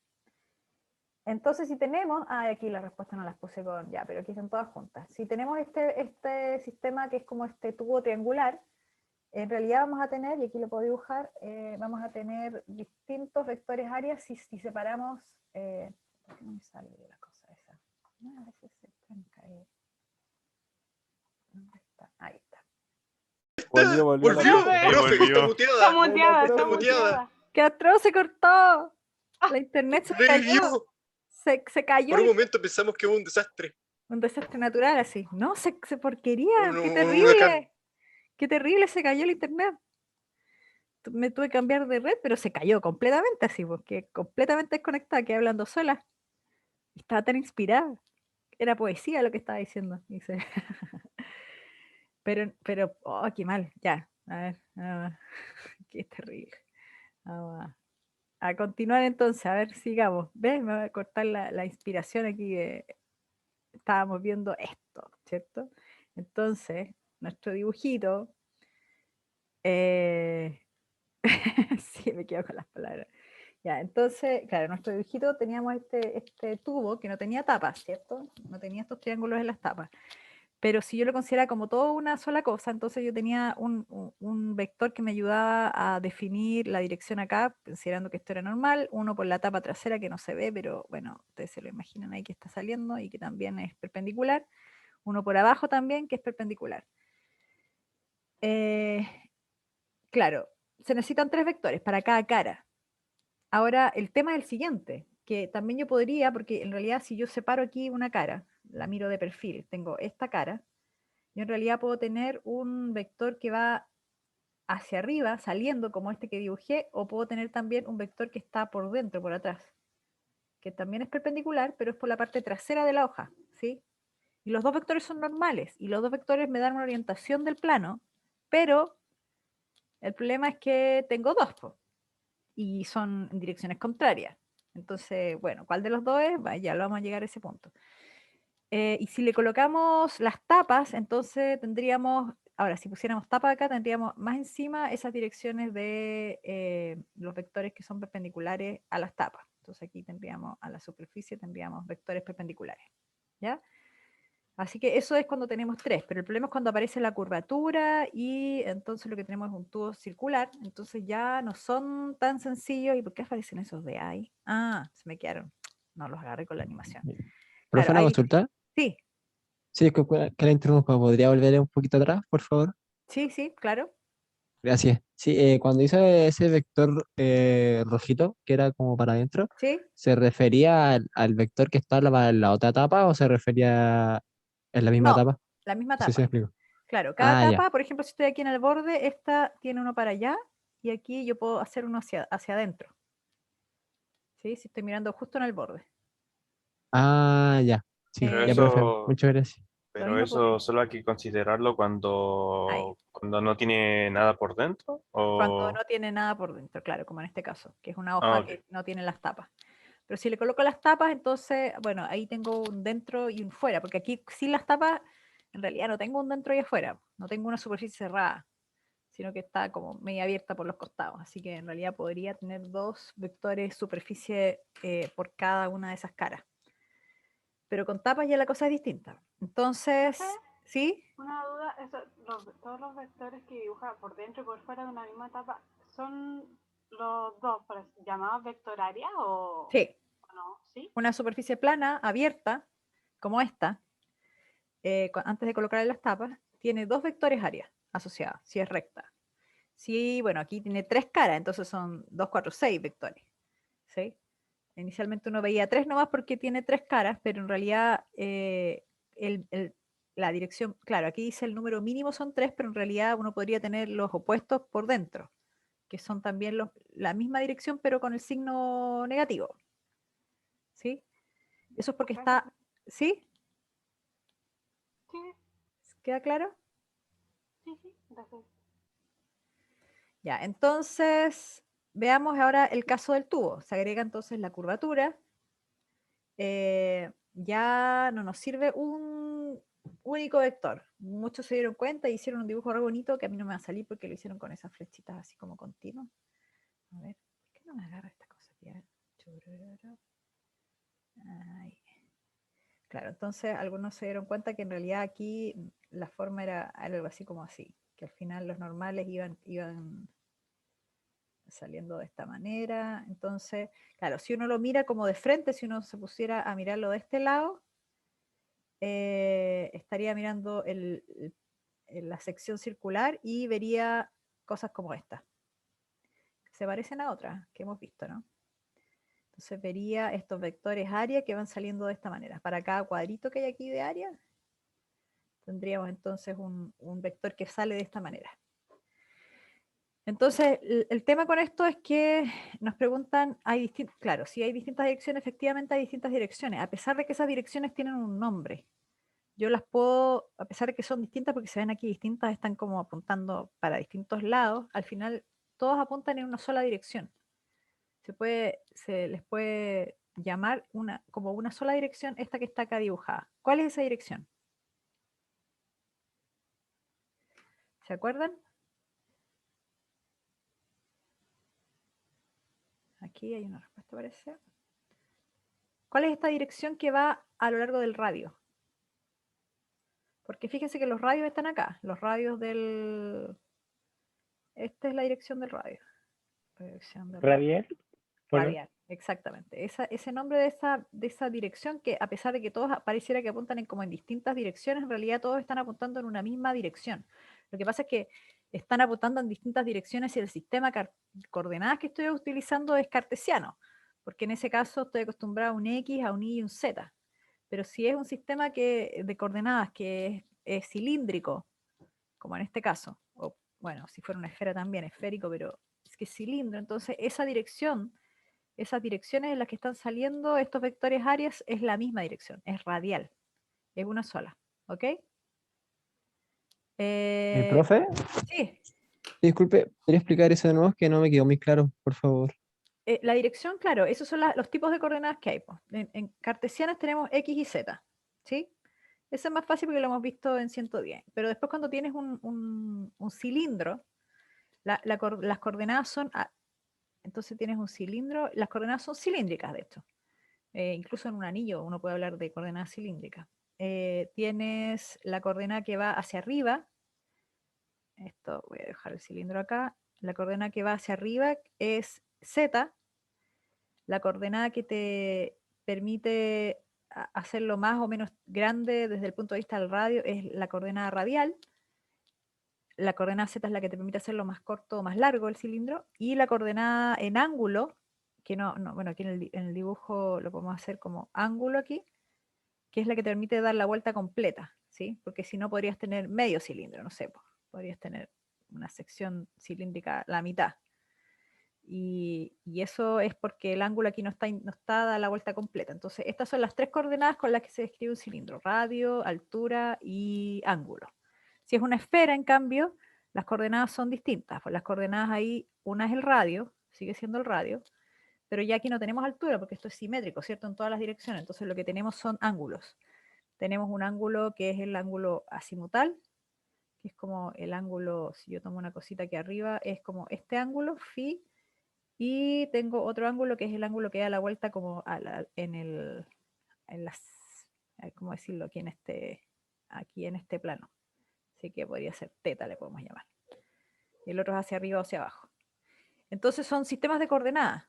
Entonces si tenemos, aquí la respuesta no las puse con, ya, pero aquí están todas juntas. Si tenemos este sistema que es como este tubo triangular, en realidad vamos a tener, y aquí lo puedo dibujar, vamos a tener distintos vectores áreas si separamos, ¿por qué no me sale la cosa esa? A veces se pueden caer. ¿Dónde está? Ahí está. Volvió Profe, está muteada. Está muteada. ¡Qué atroz! ¡Se cortó! La internet se cayó. Se cayó. Por un momento pensamos que hubo un desastre. Un desastre natural, así. No, se porquería. ¡Qué Un terrible! huracán. ¡Qué terrible! Se cayó el internet. Me tuve que cambiar de red, pero se cayó completamente así, porque completamente desconectada, quedé hablando sola. Estaba tan inspirada. Era poesía lo que estaba diciendo. Dice. Pero, oh, qué mal. Ya, a ver. Qué terrible. Vamos a continuar entonces, a ver, sigamos. ¿Ves? Me voy a cortar la inspiración aquí. Estábamos viendo esto, ¿cierto? Entonces, nuestro dibujito. Sí, me quedo con las palabras. Ya, entonces, claro, nuestro dibujito teníamos este tubo que no tenía tapas, ¿cierto? No tenía estos triángulos en las tapas. Pero si yo lo consideraba como toda una sola cosa, entonces yo tenía un vector que me ayudaba a definir la dirección acá, considerando que esto era normal, uno por la tapa trasera que no se ve, pero bueno, ustedes se lo imaginan ahí que está saliendo y que también es perpendicular, uno por abajo también que es perpendicular. Claro, se necesitan 3 vectores para cada cara. Ahora, el tema es el siguiente, que también yo podría, porque en realidad si yo separo aquí una cara, la miro de perfil, tengo esta cara, yo en realidad puedo tener un vector que va hacia arriba, saliendo como este que dibujé, o puedo tener también un vector que está por dentro, por atrás, que también es perpendicular, pero es por la parte trasera de la hoja, ¿sí? Y los dos vectores son normales, y los dos vectores me dan una orientación del plano, pero el problema es que tengo dos, y son en direcciones contrarias. Entonces, bueno, ¿cuál de los dos es? Ya lo vamos a llegar a ese punto. Y si le colocamos las tapas, entonces tendríamos, ahora si pusiéramos tapa acá, tendríamos más encima esas direcciones de los vectores que son perpendiculares a las tapas. Entonces aquí tendríamos a la superficie, tendríamos vectores perpendiculares. ¿Ya? Así que eso es cuando tenemos 3, pero el problema es cuando aparece la curvatura y entonces lo que tenemos es un tubo circular, entonces ya no son tan sencillos. ¿Y por qué aparecen esos de ahí? Ah, se me quedaron, no los agarré con la animación. ¿Profe, Claro, una ahí, consulta? sí, Sí, es que la interrumpa. ¿Podría volver un poquito atrás, por favor? sí, claro. Gracias. Sí, cuando hice ese vector rojito, que era como para adentro, Sí, ¿se refería al vector que está en la otra tapa o se refería en la misma no, tapa? la misma No sé si me tapa. explico. Claro, cada Ah, ya. tapa, por ejemplo, si estoy aquí en el borde, esta tiene uno para allá y aquí yo puedo hacer uno hacia adentro. ¿Sí? Si estoy mirando justo en el borde. Ah, ya. Sí, Pero ya, profe. eso, Muchas gracias. Lo pero mismo eso solo hay que considerarlo ahí, cuando no tiene nada por dentro. cuando O... no tiene nada por dentro, claro, como en este caso, que es una Ah, hoja ok. que no tiene las tapas. Pero si le coloco las tapas, entonces, bueno, ahí tengo un dentro y un fuera, porque aquí sin las tapas, en realidad no tengo un dentro y afuera, no tengo una superficie cerrada, sino que está como media abierta por los costados. Así que en realidad podría tener 2 vectores superficie por cada una de esas caras. Pero con tapas ya la cosa es distinta. Entonces, ¿sí? Una duda, todos los vectores que dibuja por dentro y por fuera de una misma tapa, ¿son los dos llamados vector área o Sí. no? ¿Sí? Una superficie plana, abierta, como esta, antes de colocarle las tapas, tiene 2 vectores área asociadas, si es recta. Si, bueno, aquí tiene 3 caras, entonces son 2, 4, 6 vectores. ¿Sí? Inicialmente uno veía 3 nomás porque tiene 3 caras, pero en realidad la dirección, claro, aquí dice el número mínimo son 3, pero en realidad uno podría tener los opuestos por dentro, que son también la misma dirección, pero con el signo negativo. ¿Sí? Eso es porque está... ¿Sí? Sí, ¿Queda claro? sí, gracias. Ya, entonces veamos ahora el caso del tubo. Se agrega entonces la curvatura. Ya no nos sirve un único vector. Muchos se dieron cuenta y hicieron un dibujo re bonito que a mí no me va a salir porque lo hicieron con esas flechitas así como continuas. A ver, ¿por qué no me agarra esta cosa? Ay. Claro, entonces algunos se dieron cuenta que en realidad aquí la forma era algo así como así, que al final los normales iban saliendo de esta manera. Entonces, claro, si uno lo mira como de frente, si uno se pusiera a mirarlo de este lado, estaría mirando la sección circular y vería cosas como esta. Se parecen a otras que hemos visto, ¿no? Entonces vería estos vectores área que van saliendo de esta manera. Para cada cuadrito que hay aquí de área, tendríamos entonces un vector que sale de esta manera. Entonces, el tema con esto es que nos preguntan, claro, si hay distintas direcciones, efectivamente hay distintas direcciones, a pesar de que esas direcciones tienen un nombre. Yo las puedo, a pesar de que son distintas, porque se ven aquí distintas, están como apuntando para distintos lados, al final todos apuntan en una sola dirección. Se les puede llamar como una sola dirección esta que está acá dibujada. ¿Cuál es esa dirección? ¿Se acuerdan? Aquí hay una respuesta, parece. ¿Cuál es esta dirección que va a lo largo del radio? Porque fíjense que los radios están acá. Los radios del... Esta es la dirección del radio. ¿Radial? Radial, exactamente. Ese nombre de esa dirección que a pesar de que todos pareciera que apuntan como en distintas direcciones, en realidad todos están apuntando en una misma dirección. Lo que pasa es que están apuntando en distintas direcciones y el sistema de coordenadas que estoy utilizando es cartesiano, porque en ese caso estoy acostumbrado a un X, a un Y y un Z. Pero si es un sistema de coordenadas que es cilíndrico, como en este caso, o bueno, si fuera una esfera también, esférico, pero es que es cilindro, entonces esas direcciones en las que están saliendo estos vectores áreas es la misma dirección, es radial, es una sola, ¿ok? ¿Profe? Sí. Disculpe, ¿podría explicar eso de nuevo? Es que no me quedó muy claro, por favor. La dirección, claro, esos son los tipos de coordenadas que hay. En cartesianas tenemos X y Z, ¿sí? Eso es más fácil porque lo hemos visto en 110. Pero después cuando tienes un cilindro, las coordenadas son... entonces tienes un cilindro, las coordenadas son cilíndricas, de hecho. Incluso en un anillo uno puede hablar de coordenadas cilíndricas. Tienes la coordenada que va hacia arriba. Esto, voy a dejar el cilindro acá. La coordenada que va hacia arriba es Z. La coordenada que te permite hacerlo más o menos grande desde el punto de vista del radio es la coordenada radial. La coordenada Z es la que te permite hacerlo más corto o más largo el cilindro. Y la coordenada en ángulo, que bueno, aquí en el dibujo lo podemos hacer como ángulo aquí, que es la que te permite dar la vuelta completa, ¿sí? Porque si no podrías tener medio cilindro, no sé, podrías tener una sección cilíndrica la mitad. Y eso es porque el ángulo aquí no está dada la vuelta completa. Entonces, estas son las 3 coordenadas con las que se describe un cilindro: radio, altura y ángulo. Si es una esfera, en cambio, las coordenadas son distintas. Pues las coordenadas ahí, una es el radio, sigue siendo el radio, pero ya aquí no tenemos altura porque esto es simétrico, ¿cierto? En todas las direcciones. Entonces lo que tenemos son ángulos. Tenemos un ángulo que es el ángulo azimutal, que es como el ángulo, si yo tomo una cosita aquí arriba, es como este ángulo, phi, y tengo otro ángulo que es el ángulo que da la vuelta como ¿cómo decirlo? Aquí en este plano. Así que podría ser teta, le podemos llamar. Y el otro es hacia arriba o hacia abajo. Entonces son sistemas de coordenadas.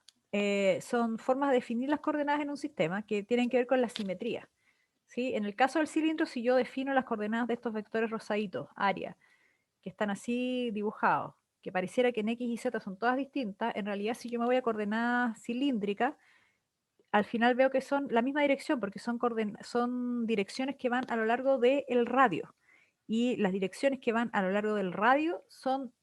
Son formas de definir las coordenadas en un sistema que tienen que ver con la simetría. ¿sí? En el caso del cilindro, si yo defino las coordenadas de estos vectores rosaditos, área, que están así dibujados, que pareciera que en X y Z son todas distintas, en realidad si yo me voy a coordenadas cilíndricas, al final veo que son la misma dirección, porque son direcciones que van a lo largo del radio. Y las direcciones que van a lo largo del radio son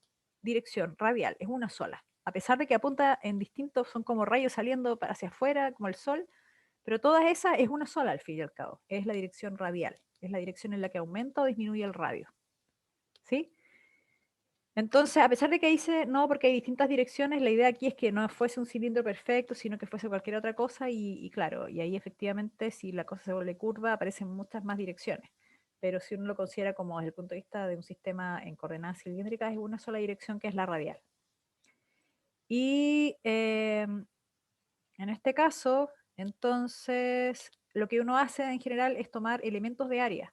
dirección radial, es una sola. A pesar de que apunta en distintos, son como rayos saliendo hacia afuera, como el sol, pero todas esas es una sola al fin y al cabo. Es la dirección radial, es la dirección en la que aumenta o disminuye el radio. ¿Sí? Entonces, a pesar de que dice no, porque hay distintas direcciones, la idea aquí es que no fuese un cilindro perfecto, sino que fuese cualquier otra cosa, y claro, y ahí efectivamente, si la cosa se vuelve curva, aparecen muchas más direcciones. Pero si uno lo considera como desde el punto de vista de un sistema en coordenadas cilíndricas, es una sola dirección que es la radial. Y en este caso, entonces, lo que uno hace en general es tomar elementos de área.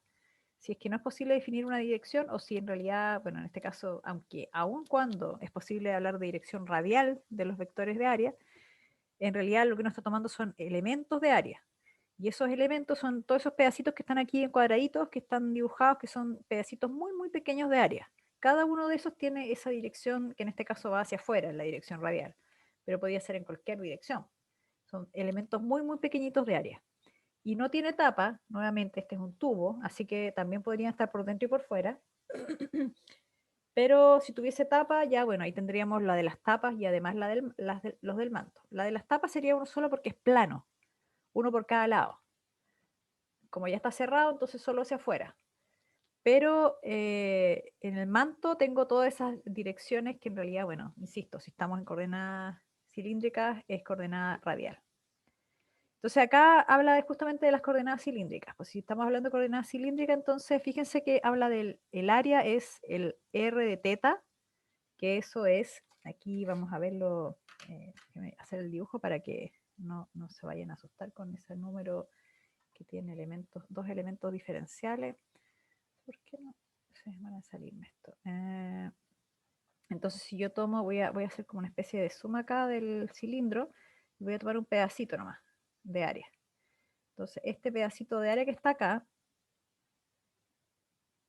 Si es que no es posible definir una dirección, o si en realidad, bueno, en este caso, aunque aun cuando es posible hablar de dirección radial de los vectores de área, en realidad lo que uno está tomando son elementos de área. Y esos elementos son todos esos pedacitos que están aquí en cuadraditos, que están dibujados, que son pedacitos muy, muy pequeños de área. Cada uno de esos tiene esa dirección, que en este caso va hacia afuera, en la dirección radial, pero podría ser en cualquier dirección. Son elementos muy, muy pequeñitos de área. Y no tiene tapa, nuevamente este es un tubo, así que también podrían estar por dentro y por fuera. Pero si tuviese tapa, ya bueno, ahí tendríamos la de las tapas y además los del manto. La de las tapas sería uno solo porque es plano, uno por cada lado. Como ya está cerrado, entonces solo hacia afuera. Pero en el manto tengo todas esas direcciones que en realidad, bueno, insisto, si estamos en coordenadas cilíndricas, es coordenada radial. Entonces acá habla justamente de las coordenadas cilíndricas. Pues si estamos hablando de coordenadas cilíndricas, entonces fíjense que habla del área es el R de teta, que eso es, aquí vamos a verlo, déjenme hacer el dibujo para que no se vayan a asustar con ese número que tiene elementos, dos elementos diferenciales. ¿Por qué no se van a salirme esto? Entonces si yo tomo, voy a hacer como una especie de suma acá del cilindro, y voy a tomar un pedacito nomás de área. Entonces, este pedacito de área que está acá,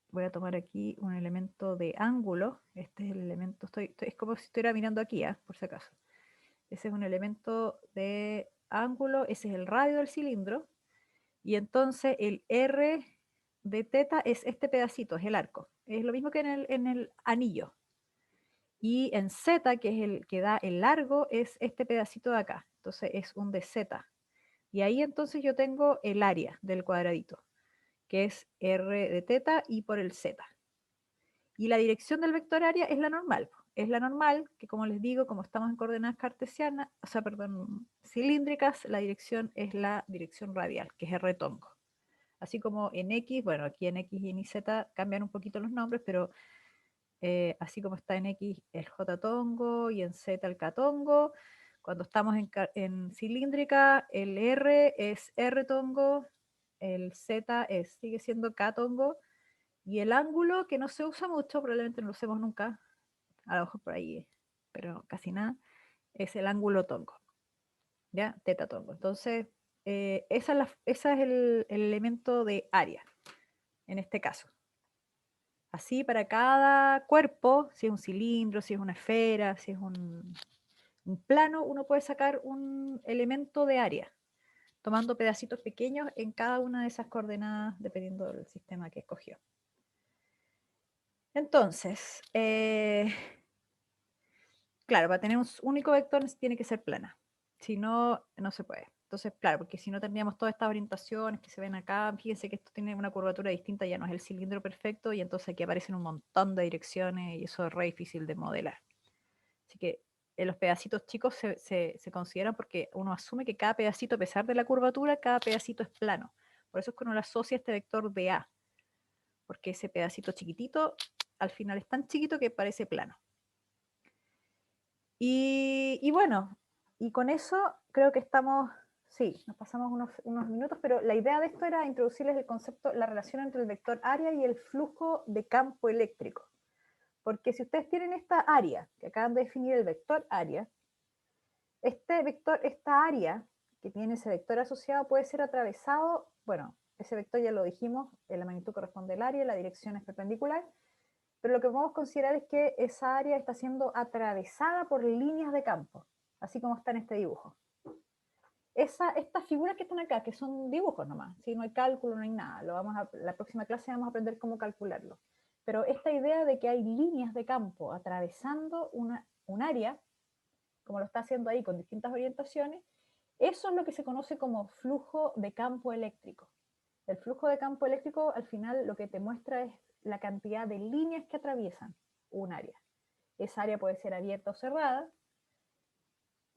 voy a tomar aquí un elemento de ángulo. Este es el elemento, es como si estuviera mirando aquí, por si acaso. Ese es un elemento de ángulo, ese es el radio del cilindro. Y entonces el R de teta es este pedacito, es el arco. Es lo mismo que en el anillo. Y en Z, que es el que da el largo, es este pedacito de acá. Entonces es un de Z. Y ahí entonces yo tengo el área del cuadradito, que es R de teta y por el Z. Y la dirección del vector área es la normal. Es la normal, que como les digo, como estamos en coordenadas cartesianas, o sea, perdón, cilíndricas, la dirección es la dirección radial, que es R tongo. Así como en X, bueno, aquí en X y en Z cambian un poquito los nombres, pero así como está en X el J tongo y en Z el K tongo, cuando estamos en cilíndrica, el R es R tongo, el Z sigue siendo K tongo, y el ángulo, que no se usa mucho, probablemente no lo usemos nunca, a lo mejor por ahí, pero casi nada, es el ángulo tongo, ¿ya? Teta tongo. Entonces, ese es el elemento de área, en este caso. Así para cada cuerpo, si es un cilindro, si es una esfera, si es un plano, uno puede sacar un elemento de área, tomando pedacitos pequeños en cada una de esas coordenadas, dependiendo del sistema que escogió. Entonces, claro, para tener un único vector tiene que ser plana, si no, no se puede. Entonces, claro, porque si no tendríamos todas estas orientaciones que se ven acá, fíjense que esto tiene una curvatura distinta, ya no es el cilindro perfecto, y entonces aquí aparecen un montón de direcciones y eso es re difícil de modelar. Así que los pedacitos chicos se consideran porque uno asume que cada pedacito, a pesar de la curvatura, cada pedacito es plano. Por eso es que uno le asocia este vector de A, porque ese pedacito chiquitito al final es tan chiquito que parece plano. Y bueno, y con eso creo que estamos, sí, nos pasamos unos minutos, pero la idea de esto era introducirles el concepto, la relación entre el vector área y el flujo de campo eléctrico. Porque si ustedes tienen esta área, que acaban de definir el vector área, esta área que tiene ese vector asociado puede ser atravesado, bueno, ese vector ya lo dijimos, la magnitud corresponde al área, la dirección es perpendicular, pero lo que podemos considerar es que esa área está siendo atravesada por líneas de campo, así como está en este dibujo. Estas figuras que están acá, que son dibujos nomás, ¿sí? No hay cálculo, no hay nada, la próxima clase vamos a aprender cómo calcularlo. Pero esta idea de que hay líneas de campo atravesando un área, como lo está haciendo ahí con distintas orientaciones, eso es lo que se conoce como flujo de campo eléctrico. El flujo de campo eléctrico al final lo que te muestra es la cantidad de líneas que atraviesan un área. Esa área puede ser abierta o cerrada,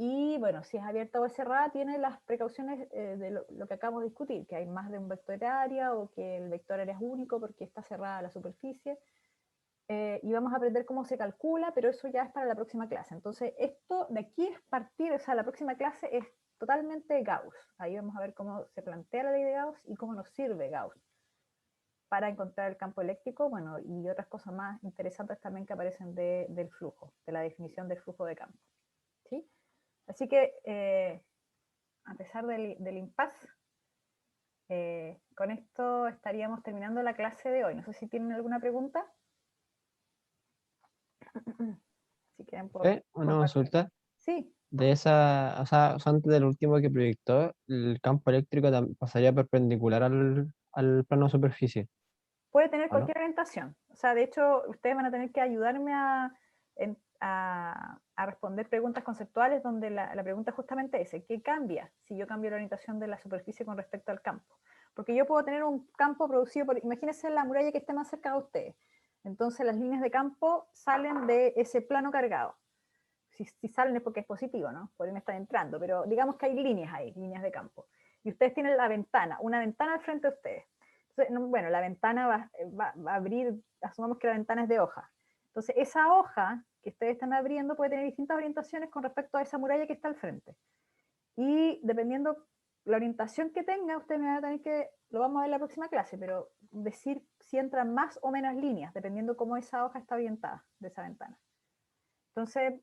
y bueno, si es abierta o es cerrada, tiene las precauciones de lo que acabamos de discutir, que hay más de un vector área o que el vector área es único porque está cerrada la superficie. Y vamos a aprender cómo se calcula, pero eso ya es para la próxima clase. Entonces, esto de aquí es partir, o sea, la próxima clase es totalmente Gauss. Ahí vamos a ver cómo se plantea la ley de Gauss y cómo nos sirve Gauss para encontrar el campo eléctrico, bueno, y otras cosas más interesantes también que aparecen del flujo, de la definición del flujo de campo. ¿Sí? Así que, a pesar del impasse, con esto estaríamos terminando la clase de hoy. No sé si tienen alguna pregunta. Si quieren Una consulta. Sí. De esa, o sea, antes del último que proyectó, el campo eléctrico pasaría perpendicular al plano de superficie. Puede tener ¿O no? cualquier orientación. O sea, de hecho, ustedes van a tener que ayudarme a responder preguntas conceptuales donde la pregunta es justamente ese: ¿qué cambia si yo cambio la orientación de la superficie con respecto al campo? Porque yo puedo tener un campo producido por, imagínense la muralla que esté más cerca de ustedes. Entonces las líneas de campo salen de ese plano cargado. Si salen es porque es positivo, ¿no? Por ahí me están entrando, pero digamos que hay líneas ahí, líneas de campo. Y ustedes tienen la ventana, una ventana al frente de ustedes. Entonces, bueno, la ventana va a abrir, asumamos que la ventana es de hoja. Entonces, esa hoja que ustedes están abriendo puede tener distintas orientaciones con respecto a esa muralla que está al frente. Y dependiendo la orientación que tenga, ustedes me van a tener que, lo vamos a ver en la próxima clase, pero decir si entran más o menos líneas, dependiendo cómo esa hoja está orientada de esa ventana. Entonces,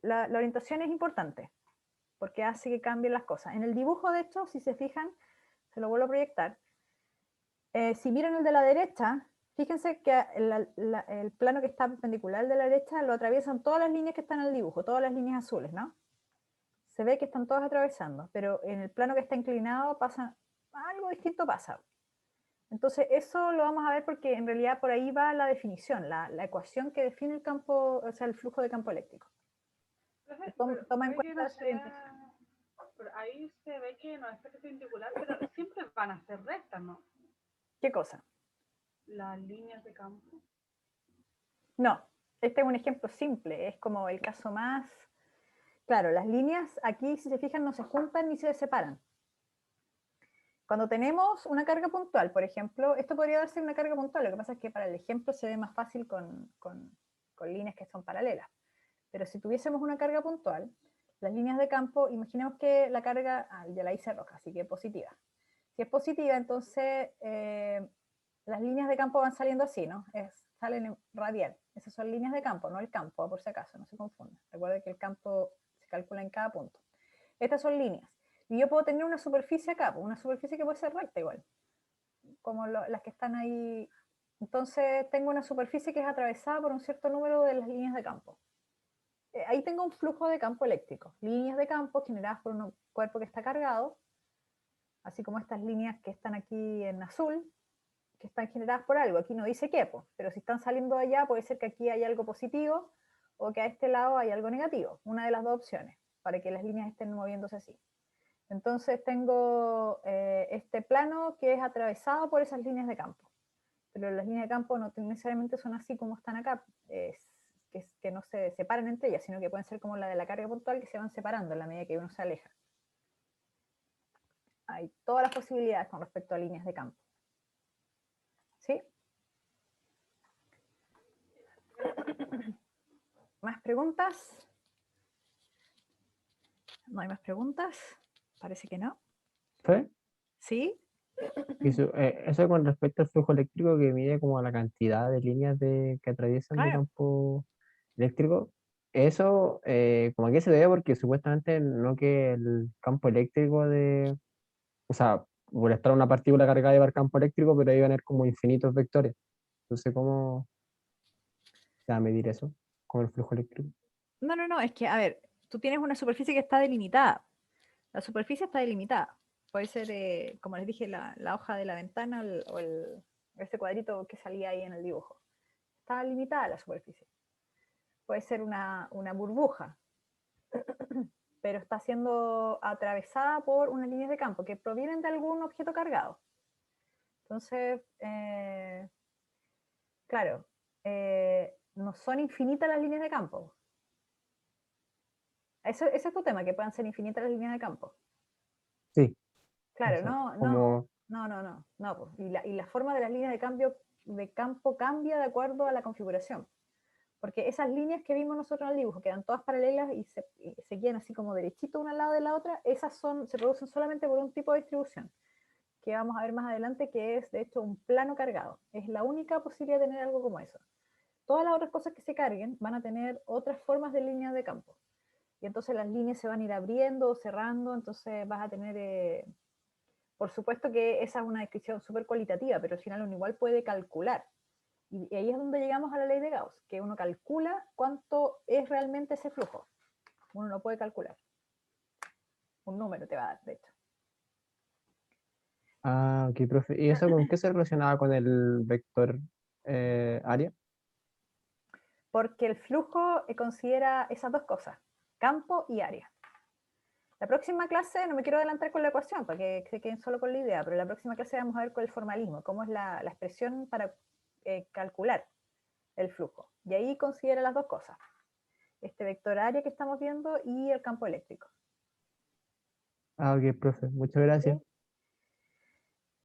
la orientación es importante, porque hace que cambien las cosas. En el dibujo, de hecho, si se fijan, se lo vuelvo a proyectar, si miran el de la derecha, fíjense que el plano que está perpendicular de la derecha lo atraviesan todas las líneas que están en el dibujo, todas las líneas azules, ¿no? Se ve que están todas atravesando, pero en el plano que está inclinado pasa, algo distinto pasa. Entonces eso lo vamos a ver porque en realidad por ahí va la definición, la ecuación que define el campo, o sea, el flujo de campo eléctrico. Toma en cuenta esa orientación. Ahí se ve que no es perpendicular, pero siempre van a ser rectas, ¿no? ¿Qué cosa? Las líneas de campo. No, este es un ejemplo simple, es como el caso más... Claro, las líneas aquí, si se fijan, no se juntan ni se separan. Cuando tenemos una carga puntual, por ejemplo, esto podría darse una carga puntual, lo que pasa es que para el ejemplo se ve más fácil con líneas que son paralelas. Pero si tuviésemos una carga puntual, las líneas de campo, imaginemos que la carga, ya la hice roja, así que positiva. Si es positiva, entonces las líneas de campo van saliendo así, ¿no? Salen en radial. Esas son líneas de campo, no el campo, por si acaso, no se confundan. Recuerden que el campo se calcula en cada punto. Estas son líneas. Y yo puedo tener una superficie acá, una superficie que puede ser recta igual, como las que están ahí. Entonces tengo una superficie que es atravesada por un cierto número de las líneas de campo. Ahí tengo un flujo de campo eléctrico, líneas de campo generadas por un cuerpo que está cargado, así como estas líneas que están aquí en azul, que están generadas por algo. Aquí no dice qué, pero si están saliendo de allá, puede ser que aquí hay algo positivo o que a este lado hay algo negativo, una de las dos opciones, para que las líneas estén moviéndose así. Entonces tengo este plano que es atravesado por esas líneas de campo, pero las líneas de campo no necesariamente son así como están acá, que no se separan entre ellas, sino que pueden ser como la de la carga puntual, que se van separando en la medida que uno se aleja. Hay todas las posibilidades con respecto a líneas de campo. ¿Sí? ¿Más preguntas? ¿No hay más preguntas? Parece que no. ¿Sí? ¿Sí? Eso con respecto al flujo eléctrico que mide como la cantidad de líneas que atraviesan el campo eléctrico, eso como que se debe porque supuestamente no que el campo eléctrico o sea, por estar una partícula cargada llevar campo eléctrico, pero ahí van a haber como infinitos vectores. Entonces, ¿cómo se va a medir eso con el flujo eléctrico? No, es que, a ver, tú tienes una superficie que está delimitada. La superficie está delimitada. Puede ser, como les dije, la hoja de la ventana o ese cuadrito que salía ahí en el dibujo. Está limitada la superficie. Puede ser una burbuja, pero está siendo atravesada por unas líneas de campo que provienen de algún objeto cargado. Entonces, claro, no son infinitas las líneas de campo. Ese es tu tema, que puedan ser infinitas las líneas de campo. Sí. Claro, Como... no. Pues. Y la forma de las líneas de campo cambia de acuerdo a la configuración. Porque esas líneas que vimos nosotros en el dibujo, quedan todas paralelas y se quedan así como derechito una al lado de la otra, esas se producen solamente por un tipo de distribución, que vamos a ver más adelante, que es de hecho un plano cargado. Es la única posibilidad de tener algo como eso. Todas las otras cosas que se carguen van a tener otras formas de líneas de campo. Y entonces las líneas se van a ir abriendo o cerrando, entonces vas a tener... por supuesto que esa es una descripción súper cualitativa, pero al final uno igual puede calcular. Y ahí es donde llegamos a la ley de Gauss, que uno calcula cuánto es realmente ese flujo. Uno lo puede calcular. Un número te va a dar, de hecho. Ah, ok, profe. ¿Y eso con qué se relacionaba con el vector área? Porque el flujo considera esas dos cosas, campo y área. La próxima clase, no me quiero adelantar con la ecuación, para que se queden solo con la idea, pero la próxima clase vamos a ver con el formalismo, cómo es la expresión para calcular el flujo. Y ahí considera las dos cosas. Este vector área que estamos viendo y el campo eléctrico. Ah, ok, profe. Muchas gracias. ¿Sí?